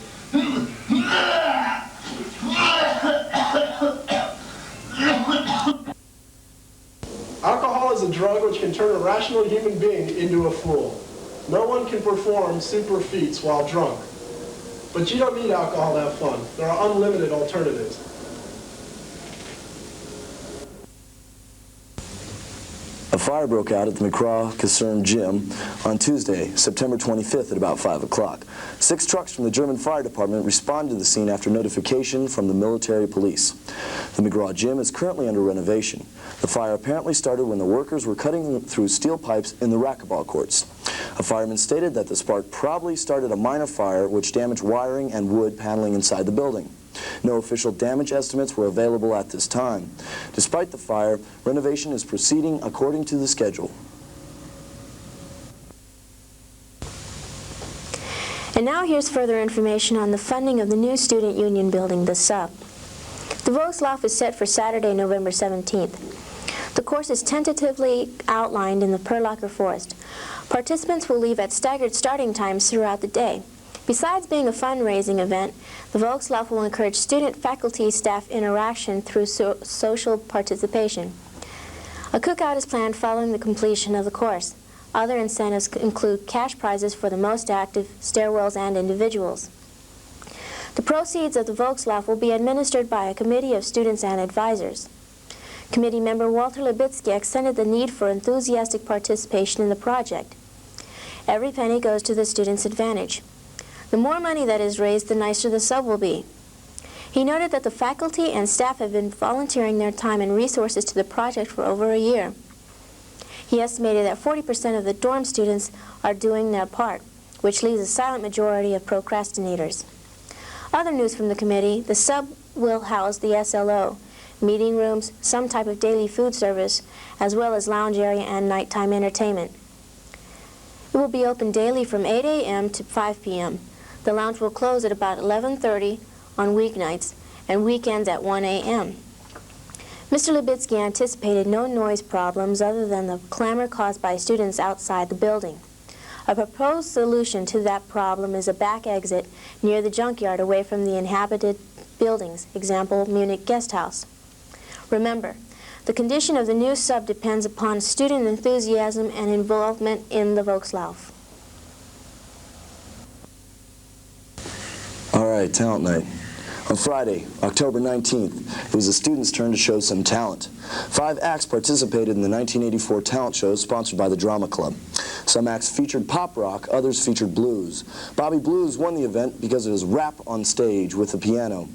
Alcohol is a drug which can turn a rational human being into a fool. No one can perform super feats while drunk. But you don't need alcohol to have fun. There are unlimited alternatives. A fire broke out at the McCraw Caserne Gym on Tuesday, September 25th at about 5 o'clock. 6 trucks from the German Fire Department responded to the scene after notification from the military police. The McGraw Gym is currently under renovation. The fire apparently started when the workers were cutting through steel pipes in the racquetball courts. A fireman stated that the spark probably started a minor fire which damaged wiring and wood paneling inside the building. No official damage estimates were available at this time. Despite the fire, renovation is proceeding according to the schedule. And now here's further information on the funding of the new student union building, the SUB. The Volkslauf is set for Saturday, November 17th. The course is tentatively outlined in the Perlacher Forest. Participants will leave at staggered starting times throughout the day. Besides being a fundraising event, the Volkslauf will encourage student, faculty, staff interaction through social participation. A cookout is planned following the completion of the course. Other incentives include cash prizes for the most active, stairwells, and individuals. The proceeds of the Volkslauf will be administered by a committee of students and advisors. Committee member Walter Libitsky accented the need for enthusiastic participation in the project. Every penny goes to the students' advantage. The more money that is raised, the nicer the sub will be. He noted that the faculty and staff have been volunteering their time and resources to the project for over a year. He estimated that 40% of the dorm students are doing their part, which leaves a silent majority of procrastinators. Other news from the committee: the sub will house the SLO, meeting rooms, some type of daily food service, as well as lounge area and nighttime entertainment. It will be open daily from 8 a.m. to 5 p.m. The lounge will close at about 11:30 on weeknights and weekends at 1 a.m. Mr. Libitsky anticipated no noise problems other than the clamor caused by students outside the building. A proposed solution to that problem is a back exit near the junkyard away from the inhabited buildings, example, Munich guest house. Remember, the condition of the new sub depends upon student enthusiasm and involvement in the Volkslauf. All right, talent night. On Friday, October 19th, it was the students' turn to show some talent. 5 acts participated in the 1984 talent show sponsored by the Drama Club. Some acts featured pop rock, others featured blues. Bobby Blues won the event because of his rap on stage with the piano.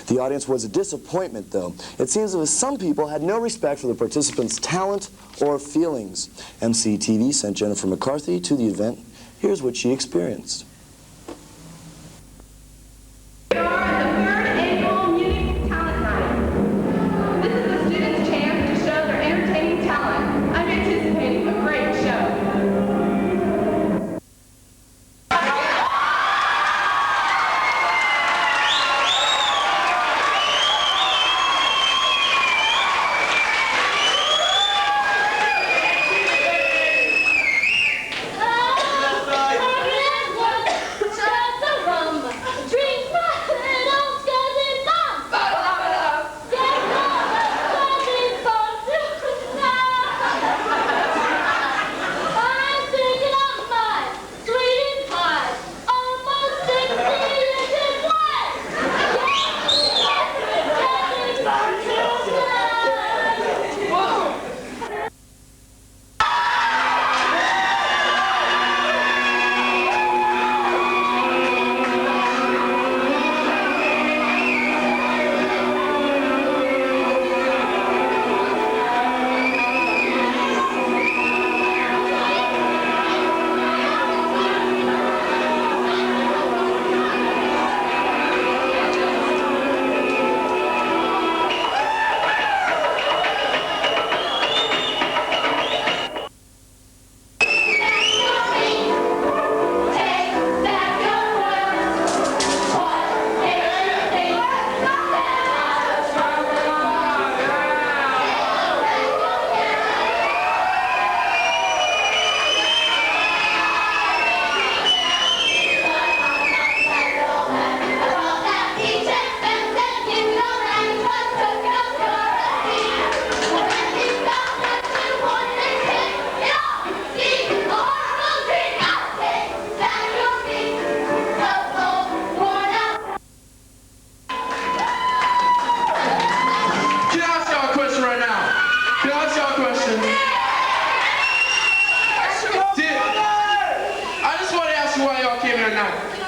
The audience was a disappointment, though. It seems as if some people had no respect for the participants' talent or feelings. MCTV sent Jennifer McCarthy to the event. Here's what she experienced. We are the 3rd annual Munich Talent Night. This is the students' chance to show their entertaining talent. I'm anticipating a great show.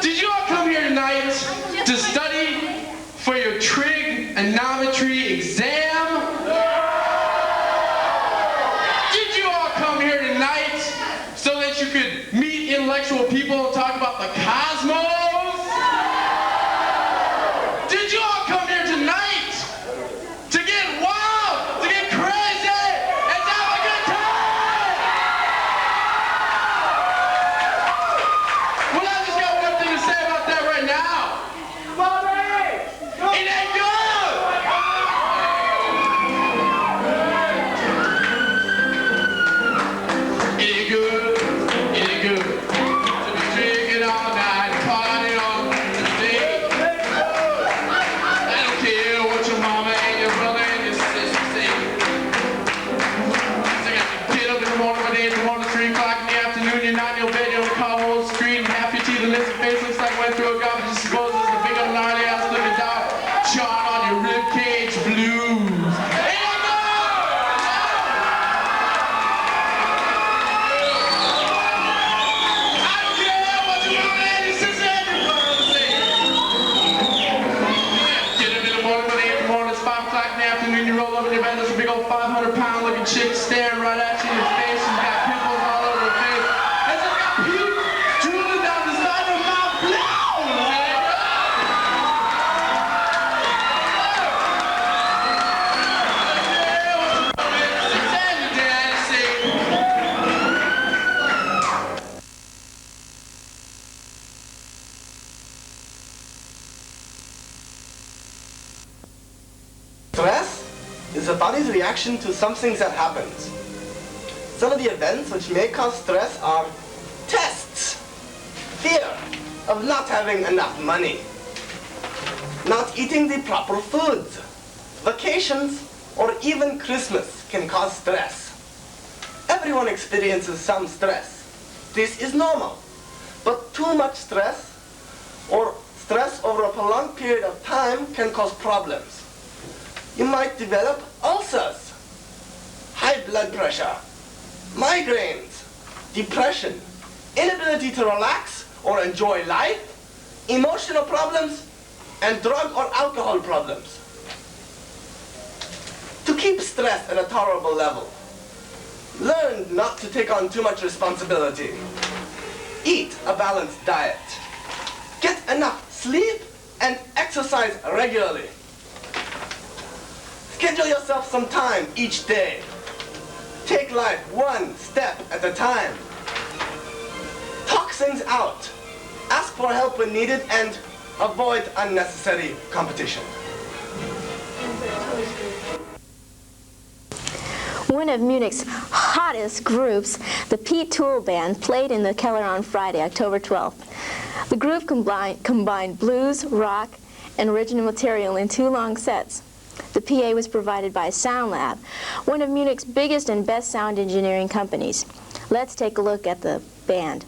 Did you all come here tonight to study for your trigonometry exam? Did you all come here tonight so that you could meet intellectual people and talk about the cosmos? Did you all come here tonight to get wild, to get crazy, and to have a good time? Well, I just got one thing to say about that right now. It ain't good! It ain't good, it ain't good. To be drinking all night, body's reaction to something that happens. Some of the events which may cause stress are tests, fear of not having enough money, not eating the proper foods, vacations, or even Christmas can cause stress. Everyone experiences some stress. This is normal. But too much stress or stress over a prolonged period of time can cause problems. You might develop ulcers, high blood pressure, migraines, depression, inability to relax or enjoy life, emotional problems, and drug or alcohol problems. To keep stress at a tolerable level, learn not to take on too much responsibility. Eat a balanced diet. Get enough sleep and exercise regularly. Schedule yourself some time each day. Take life one step at a time. Talk things out. Ask for help when needed and avoid unnecessary competition. One of Munich's hottest groups, the Pete Toole Band, played in the Keller on Friday, October 12th. The group combined blues, rock, and original material in 2 long sets. The PA was provided by Sound Lab, one of Munich's biggest and best sound engineering companies. Let's take a look at the band.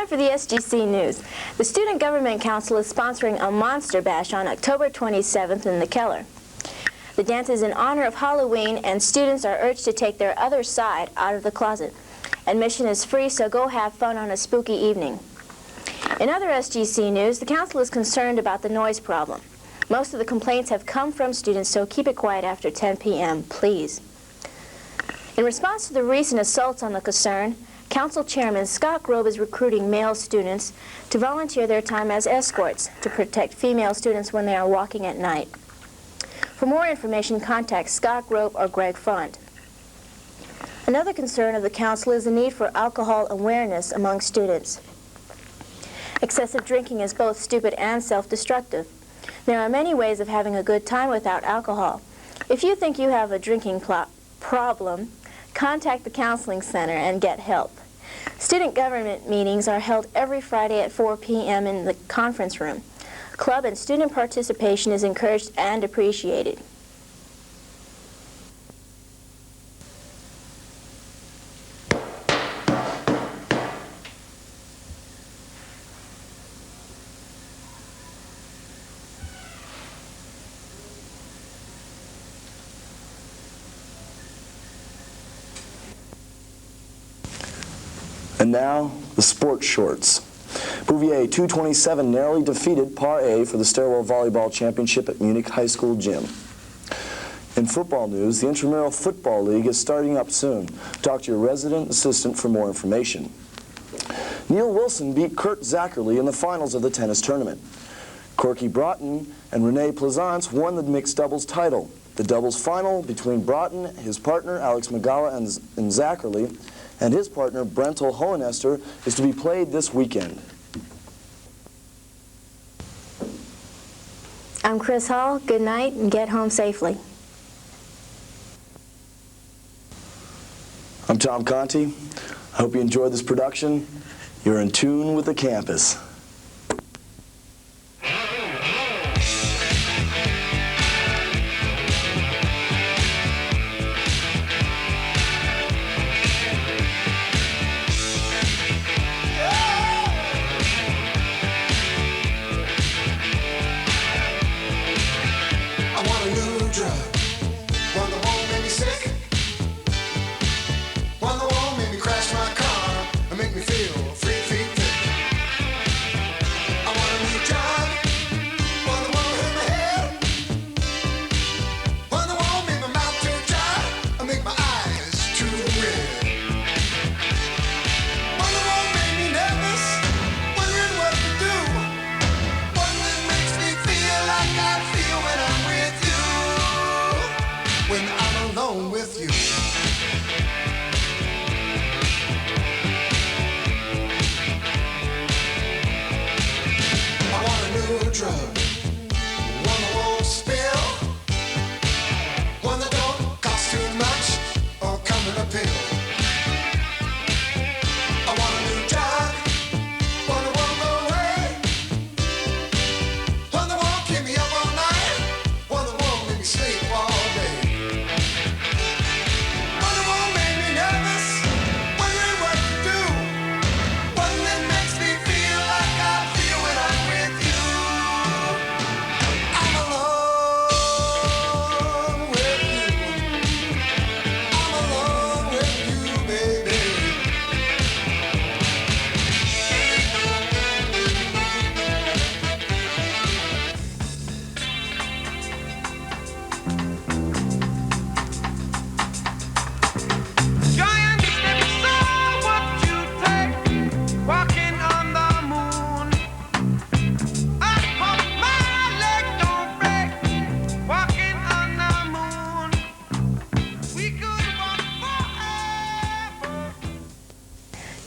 For the SGC News. The Student Government Council is sponsoring a Monster Bash on October 27th in the Keller. The dance is in honor of Halloween, and students are urged to take their other side out of the closet. Admission is free, so go have fun on a spooky evening. In other SGC news, the council is concerned about the noise problem. Most of the complaints have come from students, so keep it quiet after 10 p.m., please. In response to the recent assaults on the Kaserne, Council Chairman Scott Grove is recruiting male students to volunteer their time as escorts to protect female students when they are walking at night. For more information, contact Scott Grove or Greg Font. Another concern of the Council is the need for alcohol awareness among students. Excessive drinking is both stupid and self-destructive. There are many ways of having a good time without alcohol. If you think you have a drinking problem, contact the Counseling Center and get help. Student government meetings are held every Friday at 4 p.m. in the conference room. Club and student participation is encouraged and appreciated. And now, the sports shorts. Bouvier 227 narrowly defeated Par A for the Stairwell Volleyball Championship at Munich High School Gym. In football news, the Intramural Football League is starting up soon. Talk to your resident assistant for more information. Neil Wilson beat Kurt Zackerly in the finals of the tennis tournament. Corky Broughton and Renee Plaisance won the mixed doubles title. The doubles final between Broughton, his partner Alex Magala, and Zackerly, and his partner Brentel Hohenester is to be played this weekend. I'm Chris Hall. Good night and get home safely. I'm Tom Conti. I hope you enjoyed this production. You're in tune with the campus.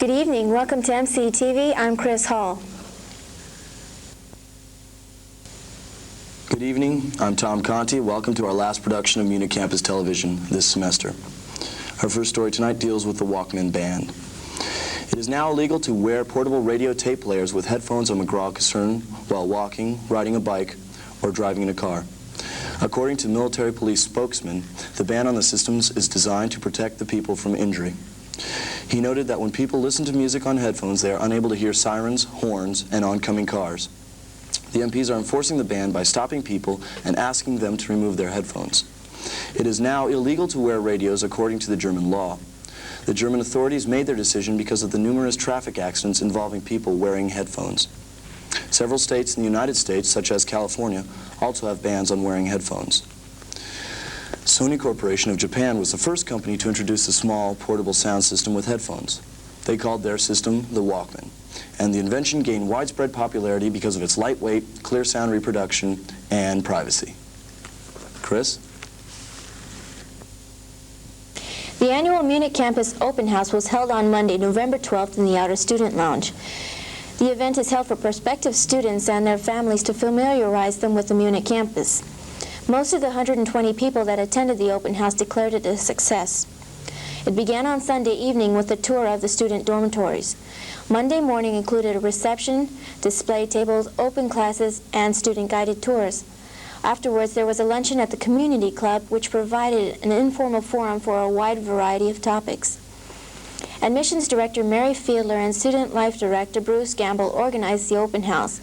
Good evening. Welcome to MCTV. I'm Chris Hall. Good evening. I'm Tom Conti. Welcome to our last production of Munich Campus Television this semester. Our first story tonight deals with the Walkman ban. It is now illegal to wear portable radio tape players with headphones on McGraw-Kaserne while walking, riding a bike, or driving in a car. According to military police spokesman, the ban on the systems is designed to protect the people from injury. He noted that when people listen to music on headphones, they are unable to hear sirens, horns, and oncoming cars. The MPs are enforcing the ban by stopping people and asking them to remove their headphones. It is now illegal to wear radios according to the German law. The German authorities made their decision because of the numerous traffic accidents involving people wearing headphones. Several states in the United States, such as California, also have bans on wearing headphones. Sony Corporation of Japan was the first company to introduce a small, portable sound system with headphones. They called their system the Walkman, and the invention gained widespread popularity because of its lightweight, clear sound reproduction, and privacy. Chris? The annual Munich campus open house was held on Monday, November 12th in the Outer Student Lounge. The event is held for prospective students and their families to familiarize them with the Munich campus. Most of the 120 people that attended the open house declared it a success. It began on Sunday evening with a tour of the student dormitories. Monday morning included a reception, display tables, open classes, and student-guided tours. Afterwards, there was a luncheon at the community club, which provided an informal forum for a wide variety of topics. Admissions Director Mary Fiedler and Student Life Director Bruce Gamble organized the open house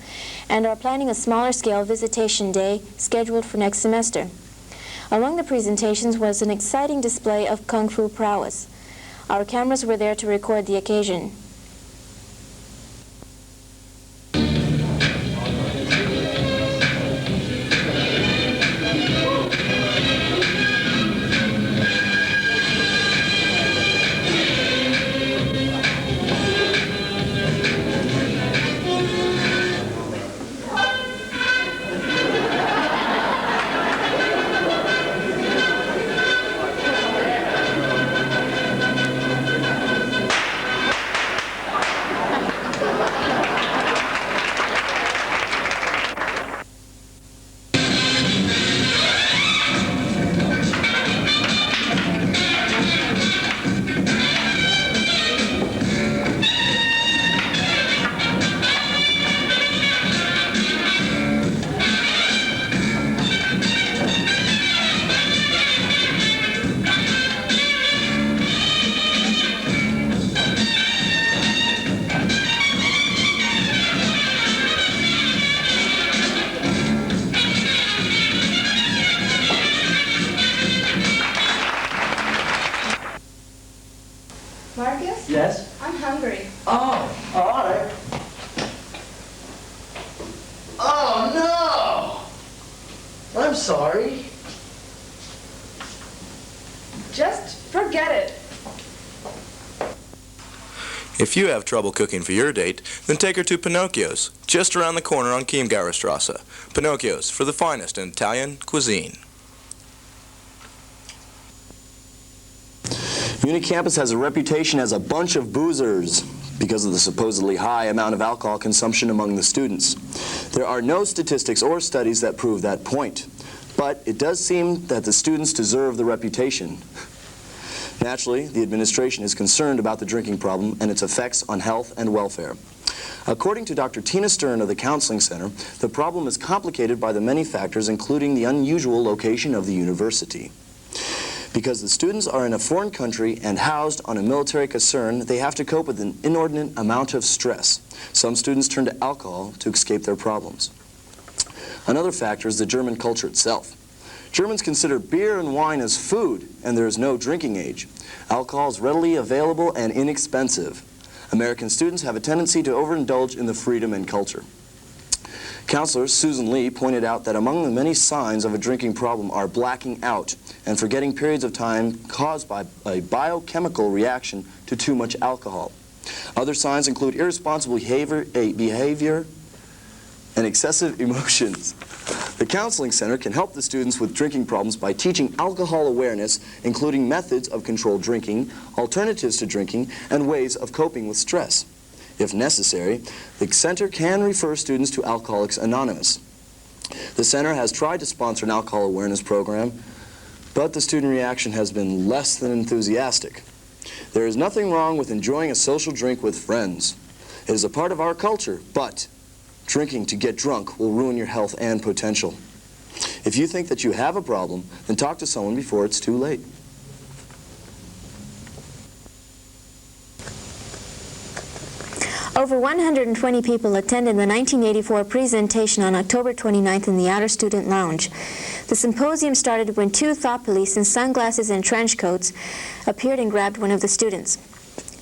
and are planning a smaller-scale visitation day scheduled for next semester. Among the presentations was an exciting display of kung fu prowess. Our cameras were there to record the occasion. Marcus? Yes? I'm hungry. Oh, all right. Oh, no! I'm sorry. Just forget it. If you have trouble cooking for your date, then take her to Pinocchio's, just around the corner on Chiemgauerstrasse. Pinocchio's, for the finest in Italian cuisine. Munich campus has a reputation as a bunch of boozers because of the supposedly high amount of alcohol consumption among the students. There are no statistics or studies that prove that point, but it does seem that the students deserve the reputation. Naturally, the administration is concerned about the drinking problem and its effects on health and welfare. According to Dr. Tina Stern of the Counseling Center, the problem is complicated by the many factors, including the unusual location of the university. Because the students are in a foreign country and housed on a military caserne, they have to cope with an inordinate amount of stress. Some students turn to alcohol to escape their problems. Another factor is the German culture itself. Germans consider beer and wine as food, and there is no drinking age. Alcohol is readily available and inexpensive. American students have a tendency to overindulge in the freedom and culture. Counselor Susan Lee pointed out that among the many signs of a drinking problem are blacking out and forgetting periods of time caused by a biochemical reaction to too much alcohol. Other signs include irresponsible behavior and excessive emotions. The Counseling Center can help the students with drinking problems by teaching alcohol awareness, including methods of controlled drinking, alternatives to drinking, and ways of coping with stress. If necessary, the center can refer students to Alcoholics Anonymous. The center has tried to sponsor an alcohol awareness program, but the student reaction has been less than enthusiastic. There is nothing wrong with enjoying a social drink with friends. It is a part of our culture, but drinking to get drunk will ruin your health and potential. If you think that you have a problem, then talk to someone before it's too late. Over 120 people attended the 1984 presentation on October 29th in the Outer Student Lounge. The symposium started when two thought police in sunglasses and trench coats appeared and grabbed one of the students.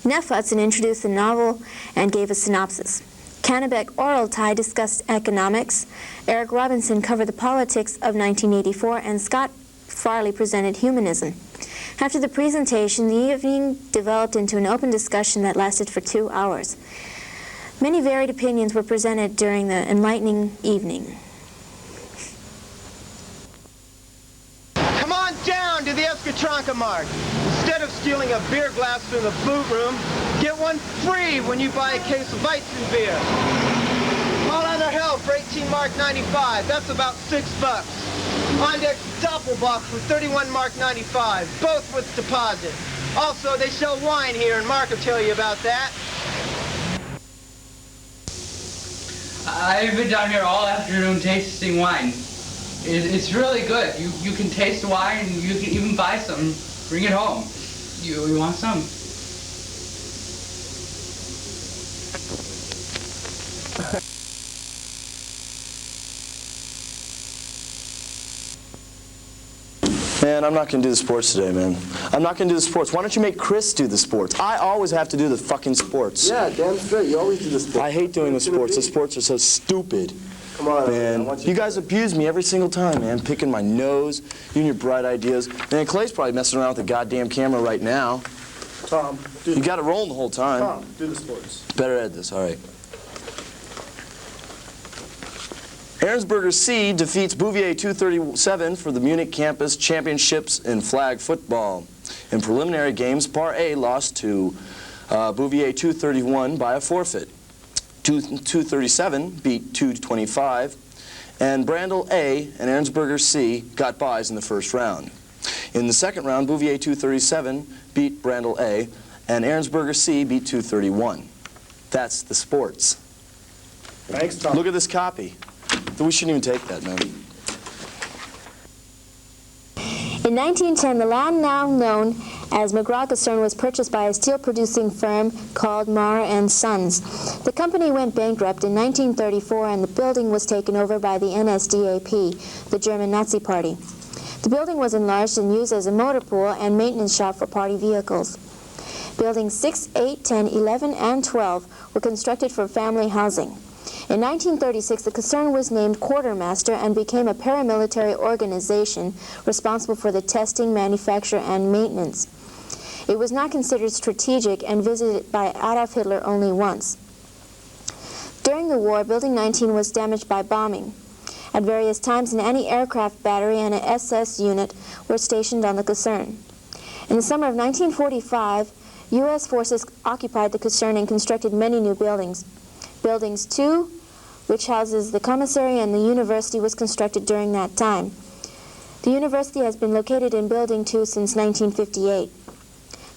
Neff Hudson introduced the novel and gave a synopsis. Cannebeck Oraltai discussed economics, Eric Robinson covered the politics of 1984, and Scott Farley presented humanism. After the presentation, the evening developed into an open discussion that lasted for 2 hours. Many varied opinions were presented during the enlightening evening. Come on down to the Escatronca Mart. Instead of stealing a beer glass from the boot room, get one free when you buy a case of Weizen beer. All other hell for 18 mark 95. That's about $6. Ondex Doppelbock for 31 mark 95, both with deposit. Also, they sell wine here, and Mark will tell you about that. I've been down here all afternoon tasting wine. It's really good. You can taste wine, and you can even buy some. Bring it home. You want some? Man, I'm not going to do the sports today, man. I'm not going to do the sports. Why don't you make Chris do the sports? I always have to do the fucking sports. Yeah, damn straight. You always do the sports. I hate doing the sports. The sports are so stupid. Come on, man. You guys abuse me every single time, man. Picking my nose, you and your bright ideas. Man, Clay's probably messing around with the goddamn camera right now. Tom, you got it rolling the whole time. Tom, do the sports. Better edit this, all right. Ahrensburger C defeats Bouvier 237 for the Munich campus championships in flag football. In preliminary games, Par A lost to Bouvier 231 by a forfeit. 237 beat 225, and Brandel A and Ahrensburger C got byes in the first round. In the second round, Bouvier 237 beat Brandel A, and Ahrensburger C beat 231. That's the sports. Thanks, Tom. Look at this copy. We shouldn't even take that, man. In 1910, the land now known as McGraw-Concern was purchased by a steel-producing firm called Marr & Sons. The company went bankrupt in 1934, and the building was taken over by the NSDAP, the German Nazi Party. The building was enlarged and used as a motor pool and maintenance shop for party vehicles. Buildings 6, 8, 10, 11, and 12 were constructed for family housing. In 1936, the concern was named Quartermaster and became a paramilitary organization responsible for the testing, manufacture, and maintenance. It was not considered strategic and visited by Adolf Hitler only once. During the war, Building 19 was damaged by bombing. At various times, an anti-aircraft battery and an SS unit were stationed on the concern. In the summer of 1945, U.S. forces occupied the concern and constructed many new buildings. Buildings 2, which houses the commissary and the university, was constructed during that time. The university has been located in Building 2 since 1958.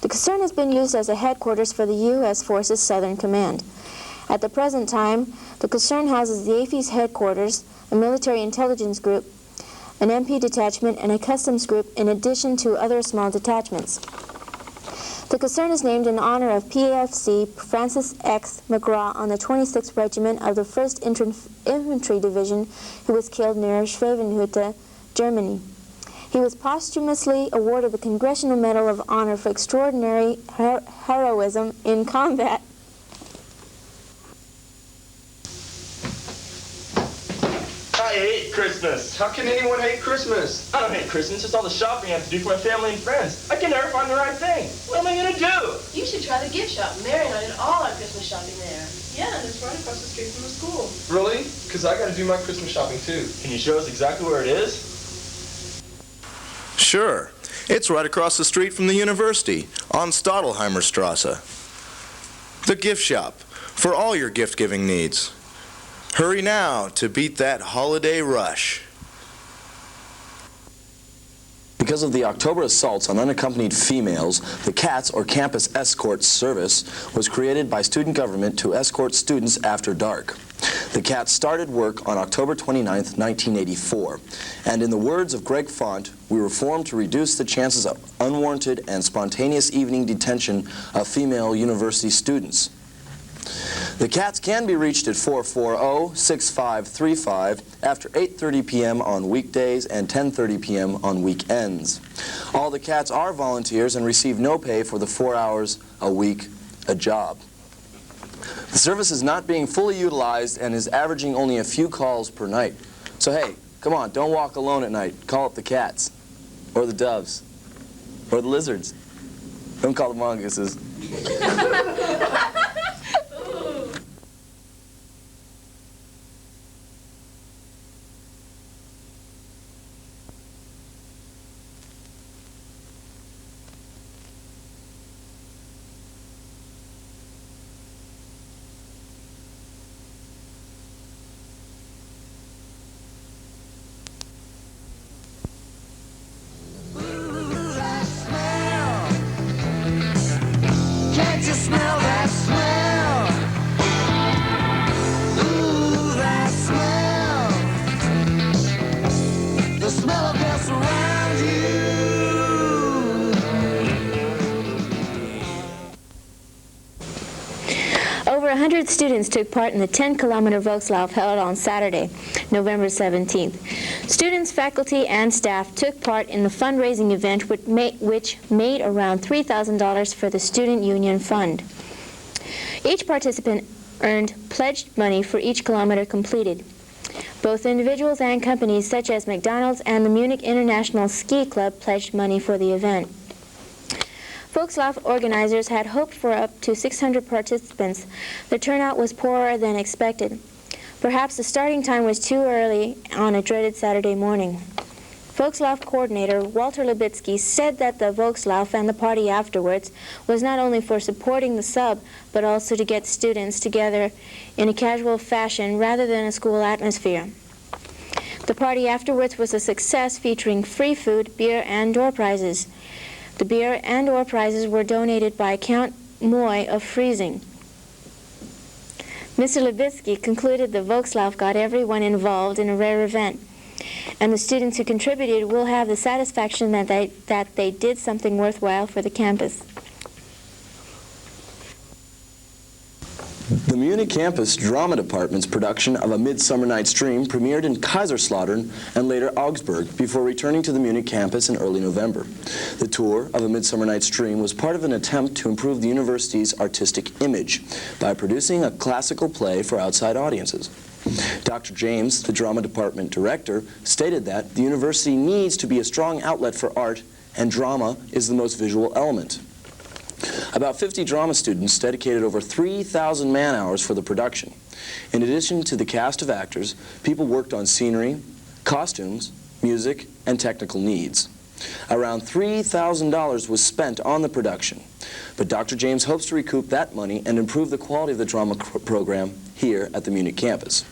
The concern has been used as a headquarters for the U.S. Forces Southern Command. At the present time, the concern houses the AFI's headquarters, a military intelligence group, an MP detachment, and a customs group, in addition to other small detachments. The concern is named in honor of PFC Francis X. McGraw on the 26th Regiment of the 1st Infantry Division, who was killed near Schwevenhütte, Germany. He was posthumously awarded the Congressional Medal of Honor for extraordinary heroism in combat. I hate Christmas. How can anyone hate Christmas? I don't hate Christmas. It's all the shopping I have to do for my family and friends. I can never find the right thing. What am I going to do? You should try the gift shop. Mary and I did all our Christmas shopping there. Yeah, and it's right across the street from the school. Really? Because I got to do my Christmas shopping too. Can you show us exactly where it is? Sure. It's right across the street from the university on Stadelheimer Strasse. The gift shop for all your gift-giving needs. Hurry now to beat that holiday rush. Because of the October assaults on unaccompanied females, the CATS, or Campus Escort Service, was created by student government to escort students after dark. The CATS started work on October 29, 1984, and in the words of Greg Font, we were formed to reduce the chances of unwarranted and spontaneous evening detention of female university students. The CATS can be reached at 440-6535 after 8:30 p.m. on weekdays and 10:30 p.m. on weekends. All the CATS are volunteers and receive no pay for the 4 hours a week a job. The service is not being fully utilized and is averaging only a few calls per night. So hey, come on, don't walk alone at night. Call up the CATS. Or the doves? Or the lizards? Don't call them mongooses. Can't you smell that smell? Ooh, that smell. The smell of death around you. Over 100 students took part in the 10-kilometer Volkslauf held on Saturday, November 17th. Students, faculty, and staff took part in the fundraising event which made around $3,000 for the Student Union Fund. Each participant earned pledged money for each kilometer completed. Both individuals and companies such as McDonald's and the Munich International Ski Club pledged money for the event. Volkslauf organizers had hoped for up to 600 participants. The turnout was poorer than expected. Perhaps the starting time was too early on a dreaded Saturday morning. Volkslauf coordinator Walter Libitsky said that the Volkslauf and the party afterwards was not only for supporting the sub, but also to get students together in a casual fashion rather than a school atmosphere. The party afterwards was a success, featuring free food, beer, and door prizes. The beer and door prizes were donated by Count Moy of Freising. Mr. Libitsky concluded the Volkslauf got everyone involved in a rare event, and the students who contributed will have the satisfaction that they did something worthwhile for the campus. The Munich campus drama department's production of A Midsummer Night's Dream premiered in Kaiserslautern and later Augsburg before returning to the Munich campus in early November. The tour of A Midsummer Night's Dream was part of an attempt to improve the university's artistic image by producing a classical play for outside audiences. Dr. James, the drama department director, stated that the university needs to be a strong outlet for art, and drama is the most visual element. About 50 drama students dedicated over 3,000 man-hours for the production. In addition to the cast of actors, people worked on scenery, costumes, music, and technical needs. Around $3,000 was spent on the production, but Dr. James hopes to recoup that money and improve the quality of the drama program here at the Munich campus.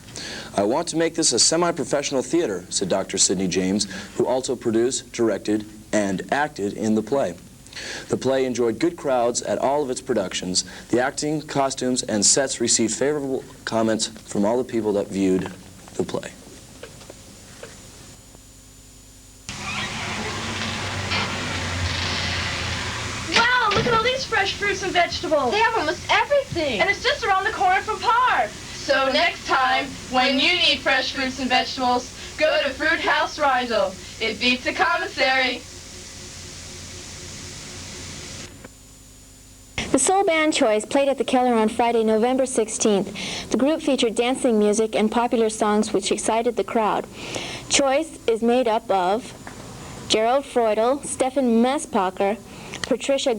"I want to make this a semi-professional theater," said Dr. Sidney James, who also produced, directed, and acted in the play. The play enjoyed good crowds at all of its productions. The acting, costumes, and sets received favorable comments from all the people that viewed the play. Wow, look at all these fresh fruits and vegetables. They have almost everything. And it's just around the corner from Park. So next time, when you need fresh fruits and vegetables, go to Fruit House Rheinville. It beats a commissary. The Soul Band Choice played at the Keller on Friday, November 16th. The group featured dancing music and popular songs which excited the crowd. Choice is made up of Gerald Freudel, Stefan Messpacher, Patricia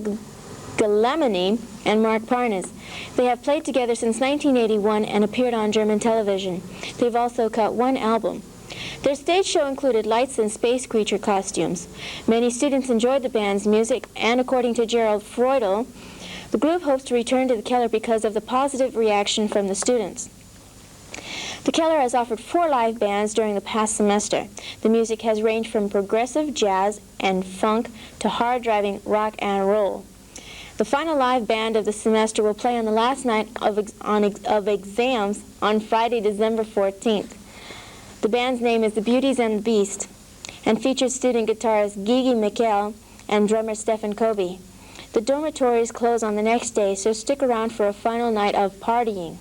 Galamini, and Mark Parnas. They have played together since 1981 and appeared on German television. They've also cut one album. Their stage show included lights and space creature costumes. Many students enjoyed the band's music, and according to Gerald Freudel, the group hopes to return to the Keller because of the positive reaction from the students. The Keller has offered 4 live bands during the past semester. The music has ranged from progressive jazz and funk to hard-driving rock and roll. The final live band of the semester will play on the last night of exams on Friday, December 14th. The band's name is The Beauties and the Beast and features student guitarist Gigi Mikkel and drummer Stefan Kobe. The dormitories close on the next day, so stick around for a final night of partying.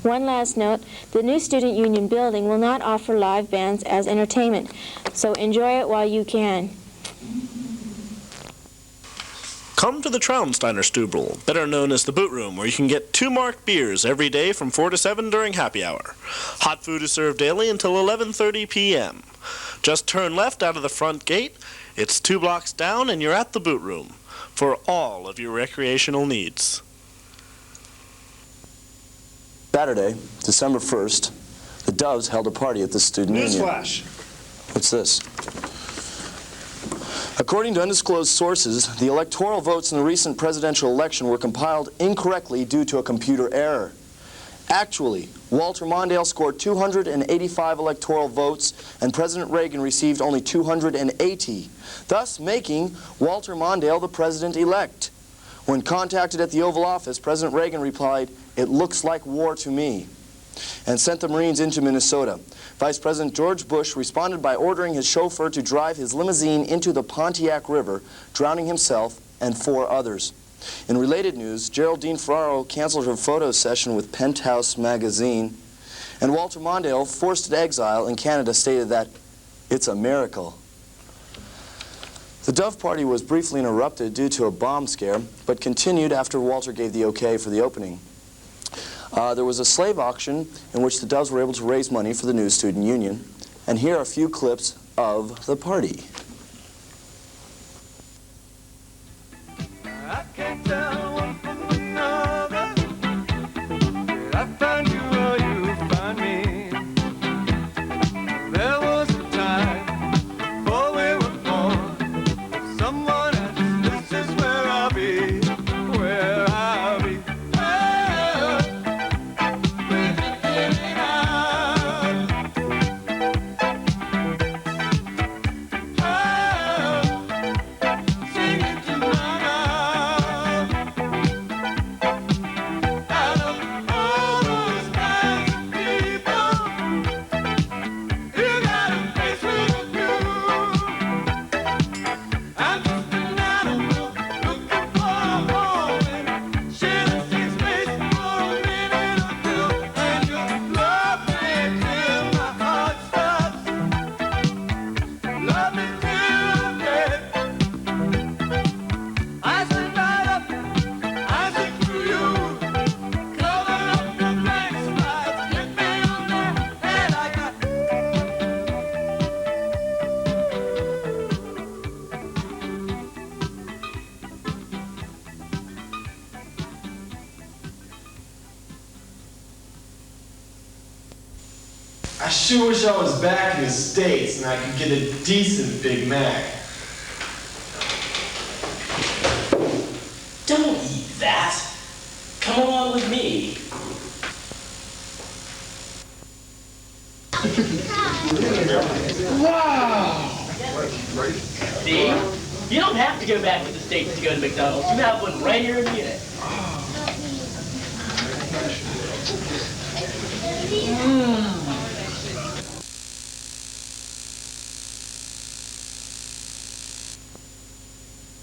One last note, the new Student Union building will not offer live bands as entertainment, so enjoy it while you can. Come to the Traumsteiner Stubel, better known as the Boot Room, where you can get 2 marked beers every day from 4 to 7 during happy hour. Hot food is served daily until 11:30 p.m. Just turn left out of the front gate. It's 2 blocks down and you're at the boot room for all of your recreational needs. Saturday, December 1st, the Doves held a party at the student union. Newsflash. What's this? According to undisclosed sources, the electoral votes in the recent presidential election were compiled incorrectly due to a computer error. Actually, Walter Mondale scored 285 electoral votes, and President Reagan received only 280, thus making Walter Mondale the president-elect. When contacted at the Oval Office, President Reagan replied, "It looks like war to me," and sent the Marines into Minnesota. Vice President George Bush responded by ordering his chauffeur to drive his limousine into the Pontiac River, drowning himself and 4 others. In related news, Geraldine Ferraro canceled her photo session with Penthouse magazine, and Walter Mondale, forced to exile in Canada, stated that it's a miracle. The Dove Party was briefly interrupted due to a bomb scare, but continued after Walter gave the okay for the opening. There was a slave auction in which the Doves were able to raise money for the new student union, and here are a few clips of the party. I can't tell one from another. Did I find you or you find me? There was a time before we were born. Someone else, this is where I'll be, where I'll be. I sure wish I was back in the States and I could get a decent Big Mac. Don't eat that. Come along with me. Wow! See? You don't have to go back to the States to go to McDonald's. You have one right here in Munich.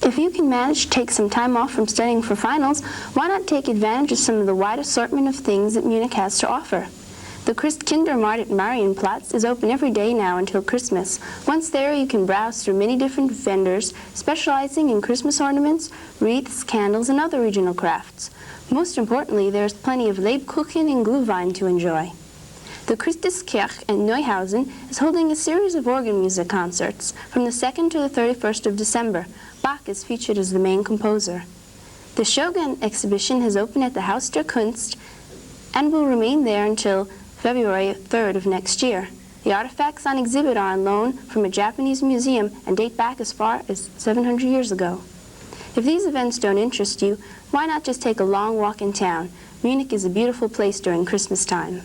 If you can manage to take some time off from studying for finals, why not take advantage of some of the wide assortment of things that Munich has to offer? The Christkindlmarkt at Marienplatz is open every day now until Christmas. Once there, you can browse through many different vendors specializing in Christmas ornaments, wreaths, candles, and other regional crafts. Most importantly, there's plenty of Lebkuchen and Glühwein to enjoy. The Christuskirche in Neuhausen is holding a series of organ music concerts from the 2nd to the 31st of December. Bach is featured as the main composer. The Shogun exhibition has opened at the Haus der Kunst and will remain there until February 3rd of next year. The artifacts on exhibit are on loan from a Japanese museum and date back as far as 700 years ago. If these events don't interest you, why not just take a long walk in town? Munich is a beautiful place during Christmas time.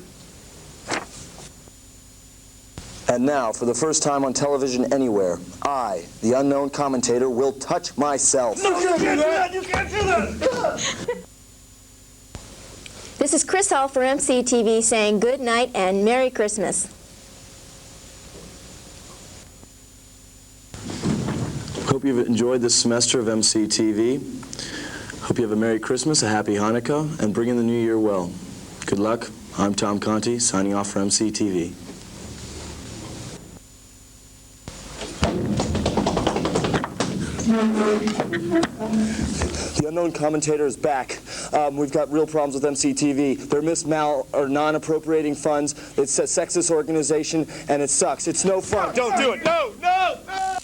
And now, for the first time on television anywhere, I, the unknown commentator, will touch myself. No, you can't do that! You can't do that! This is Chris Hall for MCTV saying good night and Merry Christmas. Hope you've enjoyed this semester of MCTV. Hope you have a Merry Christmas, a Happy Hanukkah, and bring in the New Year well. Good luck. I'm Tom Conti, signing off for MCTV. The unknown commentator is back. We've got real problems with MCTV. They're or non-appropriating funds. It's a sexist organization, and it sucks. It's no fun. Don't do it. No, no, no!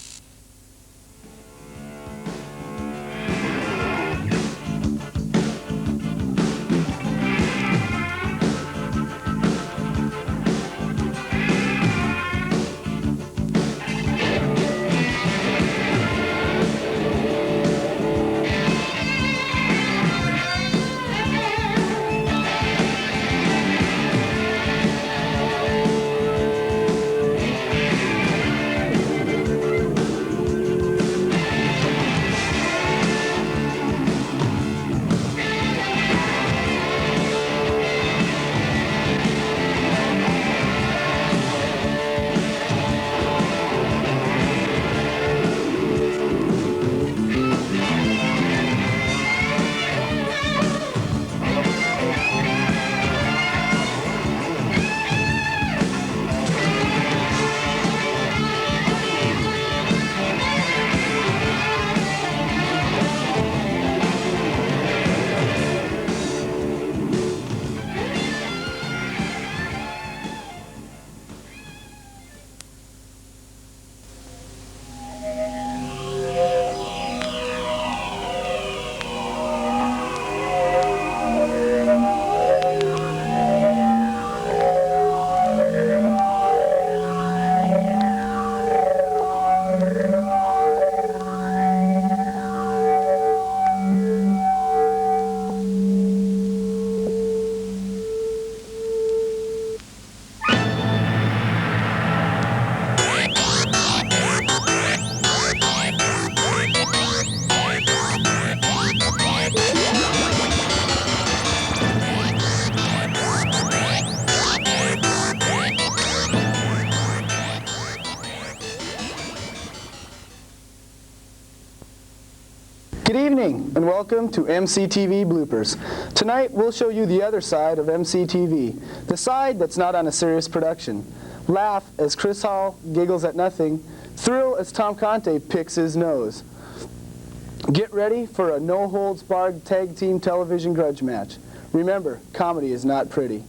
Good evening and welcome to MCTV Bloopers. Tonight we'll show you the other side of MCTV, the side that's not on a serious production. Laugh as Chris Hall giggles at nothing, thrill as Tom Conte picks his nose. Get ready for a no-holds-barred tag team television grudge match. Remember, comedy is not pretty.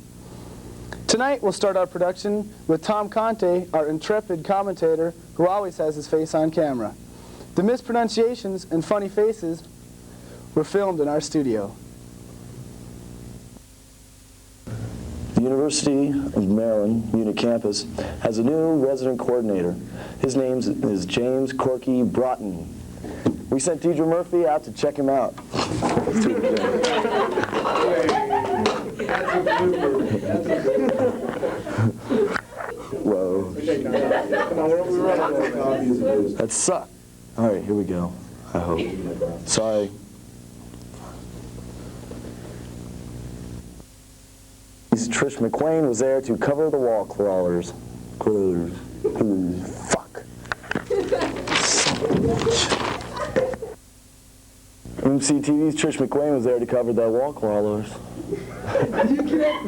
Tonight we'll start our production with Tom Conte, our intrepid commentator who always has his face on camera. The mispronunciations and funny faces were filmed in our studio. The University of Maryland, Munich campus, has a new resident coordinator. His name is James Corky Broughton. We sent Deidre Murphy out to check him out. Whoa. That sucked. All right, here we go. I hope. Sorry. Trish McQueen was there to cover the wall crawlers. Fuck. MCTV's Trish McQueen was there to cover the wall crawlers. You can't.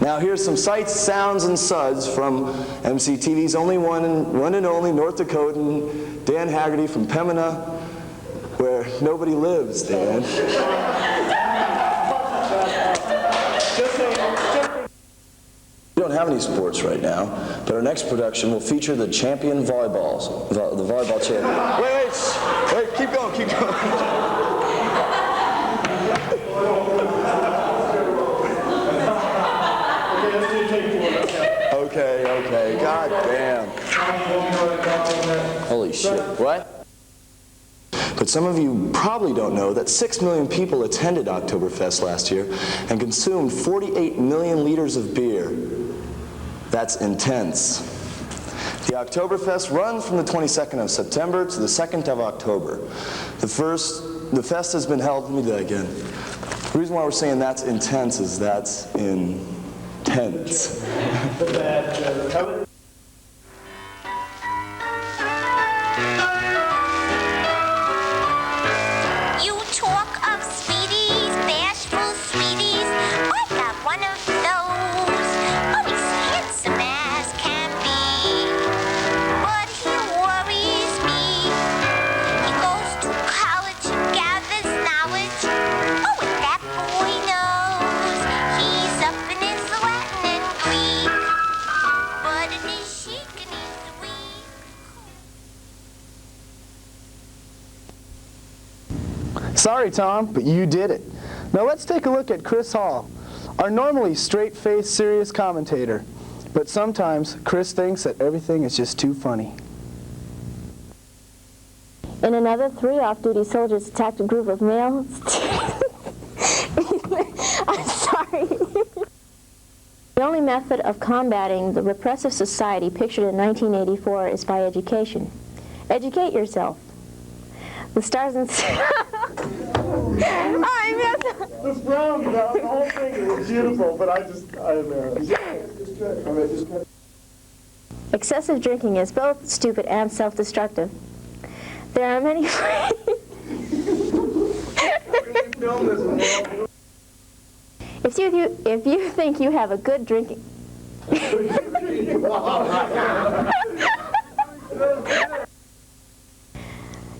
Now here's some sights, sounds, and suds from MCTV's only one and only North Dakotan, Dan Haggerty from Pemina, where nobody lives, Dan. We don't have any sports right now, but our next production will feature the champion volleyballs, the volleyball champion. Wait, keep going, keep going. Okay, god damn. Holy shit, what? But some of you probably don't know that 6 million people attended Oktoberfest last year and consumed 48 million liters of beer. That's intense. The Oktoberfest runs from the 22nd of September to the 2nd of October. The fest has been held, let me do that again. The reason why we're saying that's intense is that's intense. You talk of sweeties, bashful sweeties. I got one of those. Oh, he's handsome as can be, but he worries me. He goes to college and Sorry, Tom, but you did it. Now let's take a look at Chris Hall, our normally straight-faced, serious commentator. But sometimes Chris thinks that everything is just too funny. In another, 3 off-duty soldiers attacked a group of male I'm sorry. The only method of combating the repressive society pictured in 1984 is by education. Educate yourself. The stars and I missed. This brown, the whole thing is beautiful, but Excessive drinking is both stupid and self-destructive. There are many If you think you have a good drinking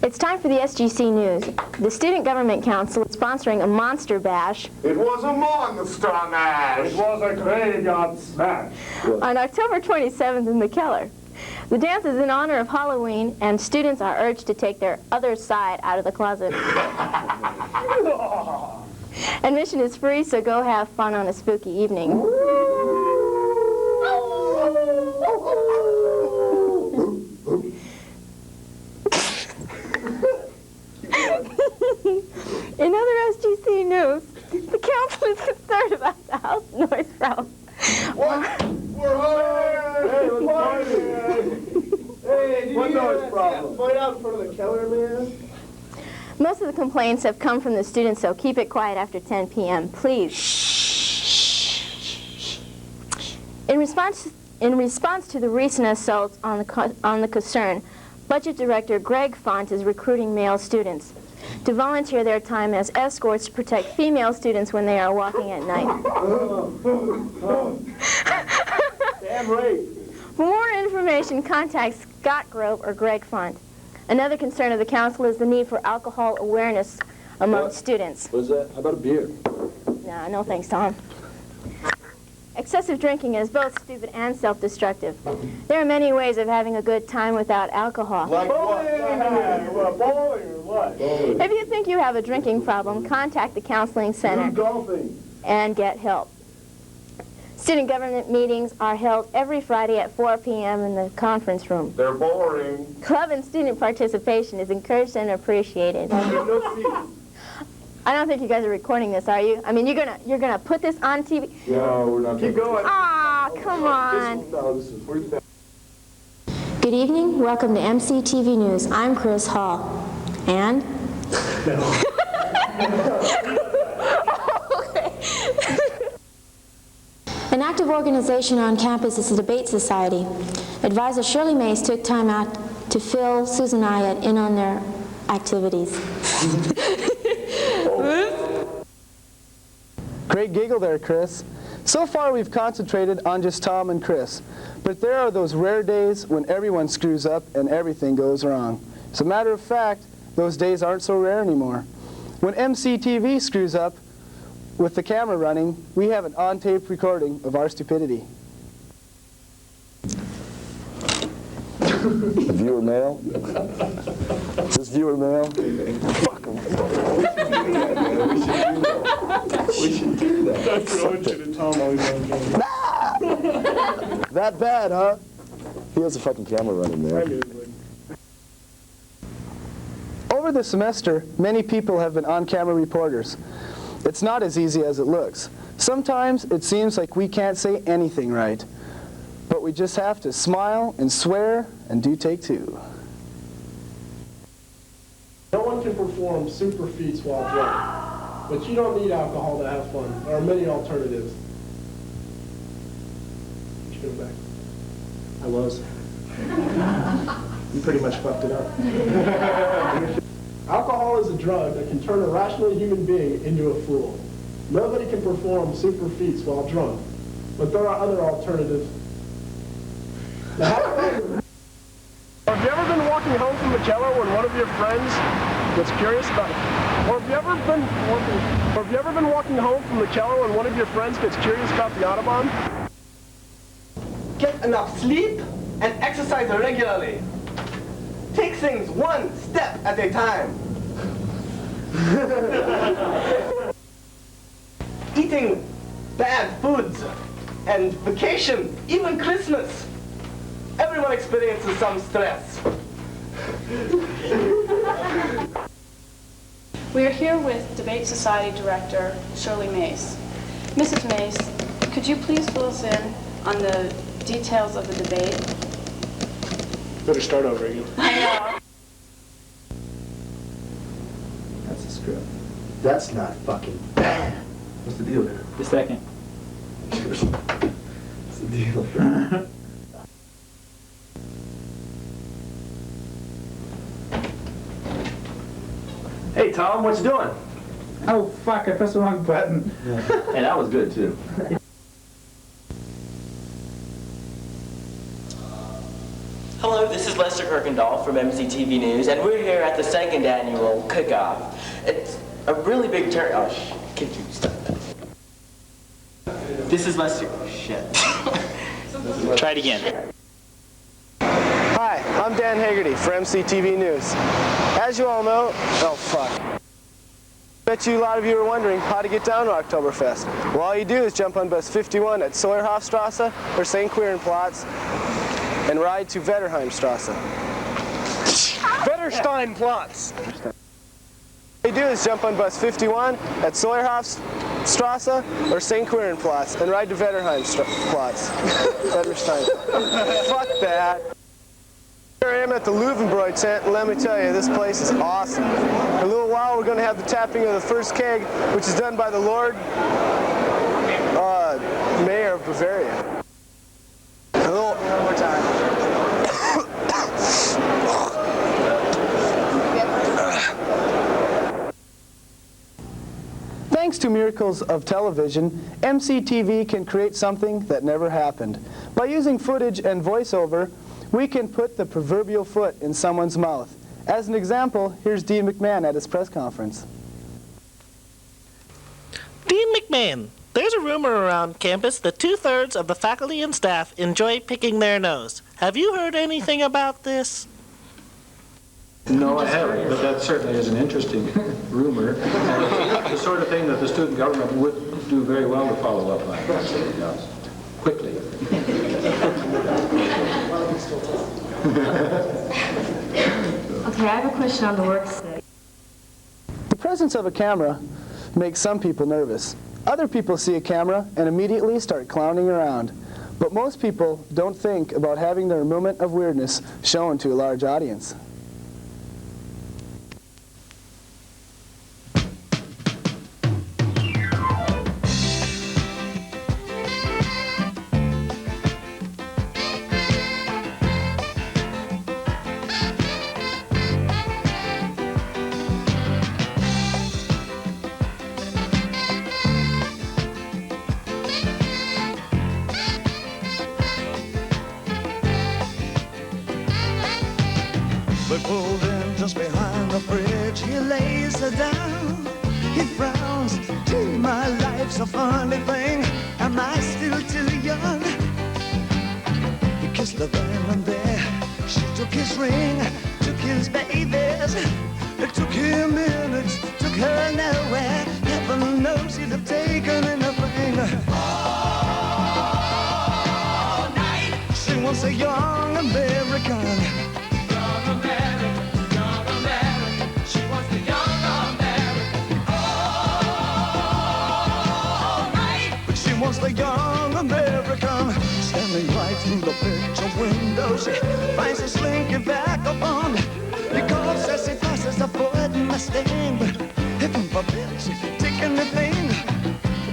It's time for the SGC News. The Student Government Council is sponsoring a monster bash. It was a monster mash. It was a graveyard smash. On October 27th in McKellar. The dance is in honor of Halloween, and students are urged to take their other side out of the closet. Admission is free, so go have fun on a spooky evening. In other SGC news, the council is concerned about the house noise problem. What? We're Hey, let's party! Hey, did What you noise problem? fight out in front of the Keller, man? Most of the complaints have come from the students, so keep it quiet after 10 p.m., please. In response to the recent assaults on the concern, Budget Director Greg Font is recruiting male students to volunteer their time as escorts to protect female students when they are walking at night. Damn right. For more information, contact Scott Grove or Greg Font. Another concern of the council is the need for alcohol awareness among students. What's that? How about a beer? No thanks, Tom. Excessive drinking is both stupid and self-destructive. There are many ways of having a good time without alcohol. Like bowling or what? Bowling. If you think you have a drinking problem, contact the counseling center Golfing. and get help. Student government meetings are held every Friday at 4 p.m. in the conference room. They're boring. Club and student participation is encouraged and appreciated. I don't think you guys are recording this, are you? I mean, you're gonna put this on TV? No, we're not. Keep going. Ah, come on. This is Good evening. Welcome to MCTV News. I'm Chris Hall. And? An active organization on campus is the Debate Society. Advisor Shirley Mays took time out to fill Susan and I in on their activities. Great giggle there, Chris. So far we've concentrated on just Tom and Chris, but there are those rare days when everyone screws up and everything goes wrong. As a matter of fact, those days aren't so rare anymore. When MCTV screws up with the camera running, we have an on-tape recording of our stupidity. Viewer mail? Is this viewer mail? Fuck 'em. We should do that. That's what Richard and Tom always on camera. That bad, huh? He has a fucking camera running there. Over the semester, many people have been on-camera reporters. It's not as easy as it looks. Sometimes it seems like we can't say anything right, but we just have to smile and swear and do take two. No one can perform super feats while drunk, but you don't need alcohol to have fun. There are many alternatives. You should go back. I was. You pretty much fucked it up. Alcohol is a drug that can turn a rational human being into a fool. Nobody can perform super feats while drunk, but there are other alternatives. Have you ever been walking home from the cello when one of your friends gets curious about it? Or have you ever been walking home from the cello and one of your friends gets curious about the Audubon? Get enough sleep and exercise regularly. Take things one step at a time. Eating bad foods and vacation, even Christmas. Everyone experiences some stress. We are here with Debate Society Director Shirley Mace. Mrs. Mace, could you please fill us in on the details of the debate? Better start over again. I know. That's a script. That's not fucking bad. What's the deal there? The second. What's the deal? Hey, Tom, what you doing? Oh, fuck, I pressed the wrong button. Hey, that was good, too. Hello, this is Lester Kirkendall from MCTV News, and we're here at the second annual cook-off. It's a really big turn. Oh, can you stop that? This is Lester. Shit. Try it again. Hi, I'm Dan Haggerty for MCTV News. As you all know, oh fuck. Bet you a lot of you are wondering how to get down to Oktoberfest. Well, all you do is jump on bus 51 at Sawyer-Hofstrasse or St. Querenplatz and ride to Wetterheimstrasse. Wettersteinplatz! All you do is jump on bus 51 at Sawyer-Hofstrasse or St. Querenplatz and ride to Wetterheimplatz. Wetterstein. Fuck that. Here I am at the Löwenbräu tent, and let me tell you, this place is awesome. In a little while, we're going to have the tapping of the first keg, which is done by the Lord Mayor of Bavaria. One more time. Thanks to miracles of television, MCTV can create something that never happened. By using footage and voiceover, we can put the proverbial foot in someone's mouth. As an example, here's Dean McMahon at his press conference. Dean McMahon, there's a rumor around campus that 2/3 of the faculty and staff enjoy picking their nose. Have you heard anything about this? No, I haven't, but that certainly is an interesting rumor. The sort of thing that the student government would do very well to follow up on. Quickly. Okay, I have a question on the work study. The presence of a camera makes some people nervous. Other people see a camera and immediately start clowning around. But most people don't think about having their moment of weirdness shown to a large audience. They pulled in just behind the bridge. He lays her down. He frowns. Gee, my life's a funny thing. Am I still too young? He kissed her then and there. She took his ring, took his babies. It took him minutes, took her nowhere. Heaven knows he'd have taken anything. All night. She wants a young American. The young American standing right through the picture window. She finds a slinky vagabond. He coughs as he passes a Ford Mustang. But heaven forbid she take anything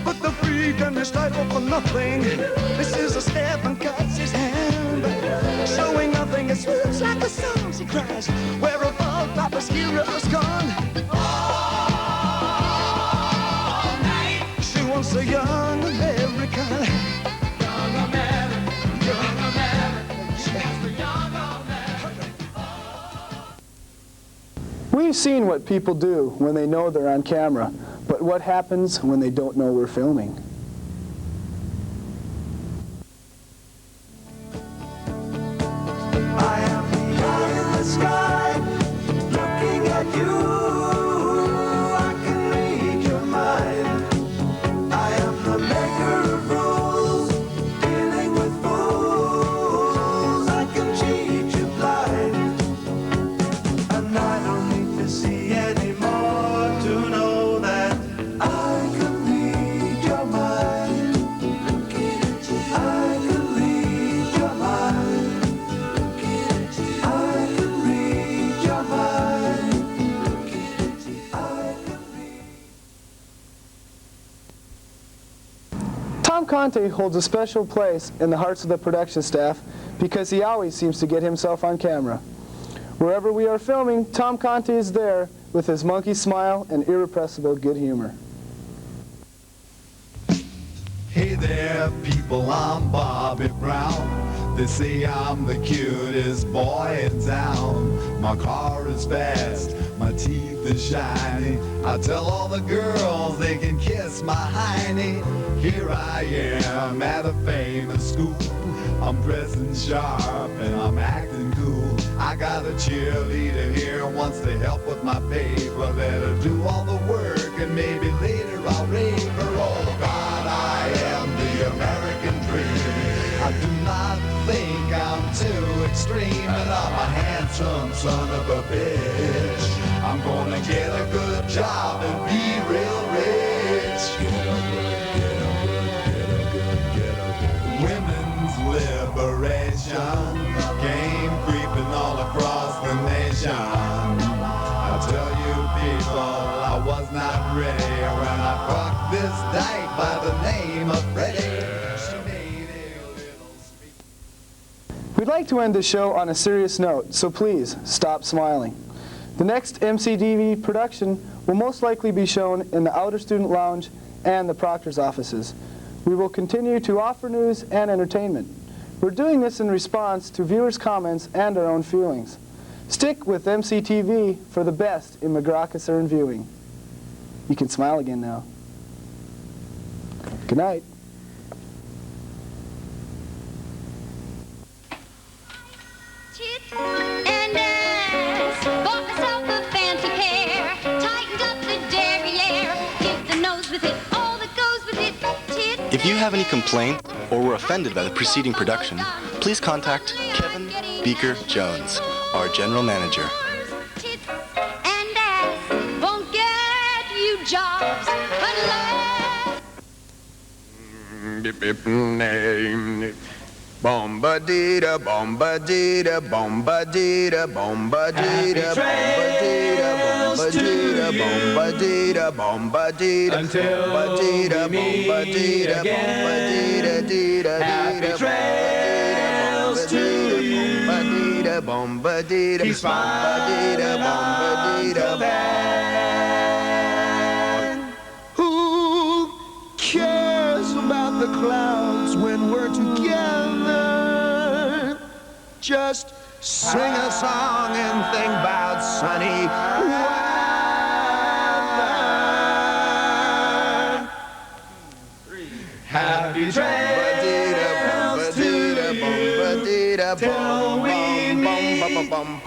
but the freak and his title for nothing. This is a step and cuts his hand, showing nothing. It swoops like a song. She cries, where have all Papa's heroes gone? All night. She wants a young American. Young American, young American, she wants the young American. We've seen what people do when they know they're on camera, but what happens when they don't know we're filming? I am the eye in the sky, looking at you. Conte holds a special place in the hearts of the production staff because he always seems to get himself on camera. Wherever we are filming, Tom Conte is there with his monkey smile and irrepressible good humor. Hey there, people, I'm Bobby Brown. They say I'm the cutest boy in town. My car is fast, my teeth are shiny. I tell all the girls they can kiss my hiney. Here I am at a famous school. I'm dressing sharp and I'm acting cool. I got a cheerleader here who wants to help with my paper. Let her do all the work and maybe later I'll rape her. Oh God, I am the American dream. I do not think I'm too extreme, and I'm a handsome son of a bitch. I'm gonna get a good job and be real rich. Get a good. Women's liberation came creeping all across the nation. I tell you people, I was not ready when I fucked this dyke by the name of Freddie. We'd like to end the show on a serious note, so please stop smiling. The next MCTV production will most likely be shown in the Outer Student Lounge and the Proctor's offices. We will continue to offer news and entertainment. We're doing this in response to viewers' comments and our own feelings. Stick with MCTV for the best in McGraw-Casern viewing. You can smile again now. Good night. And ass, bought myself a fancy pair, tightened up the derriere, hit the nose with it, all that goes with it, tit. If you have any complaint or were offended by the preceding production, please contact Kevin Beaker Jones, our general manager. And ass won't get you jobs unless... Bomba-dee-da, bomba-dee-da, bomba-dee-da, bomba-dee-da, bomba-dee-da, bomba-dee-da, bomba-dee-da, bomba-dee-da, bomba-dee-da, bomba-dee-da, happy trails to you, bomba-dee-da, bomba-dee-da, bomba-dee-da, bomba-dee-da, bomba-dee-da. Who cares about the clouds when we're together? Just sing a song and think about sunny weather. Happy trails to you till we meet again.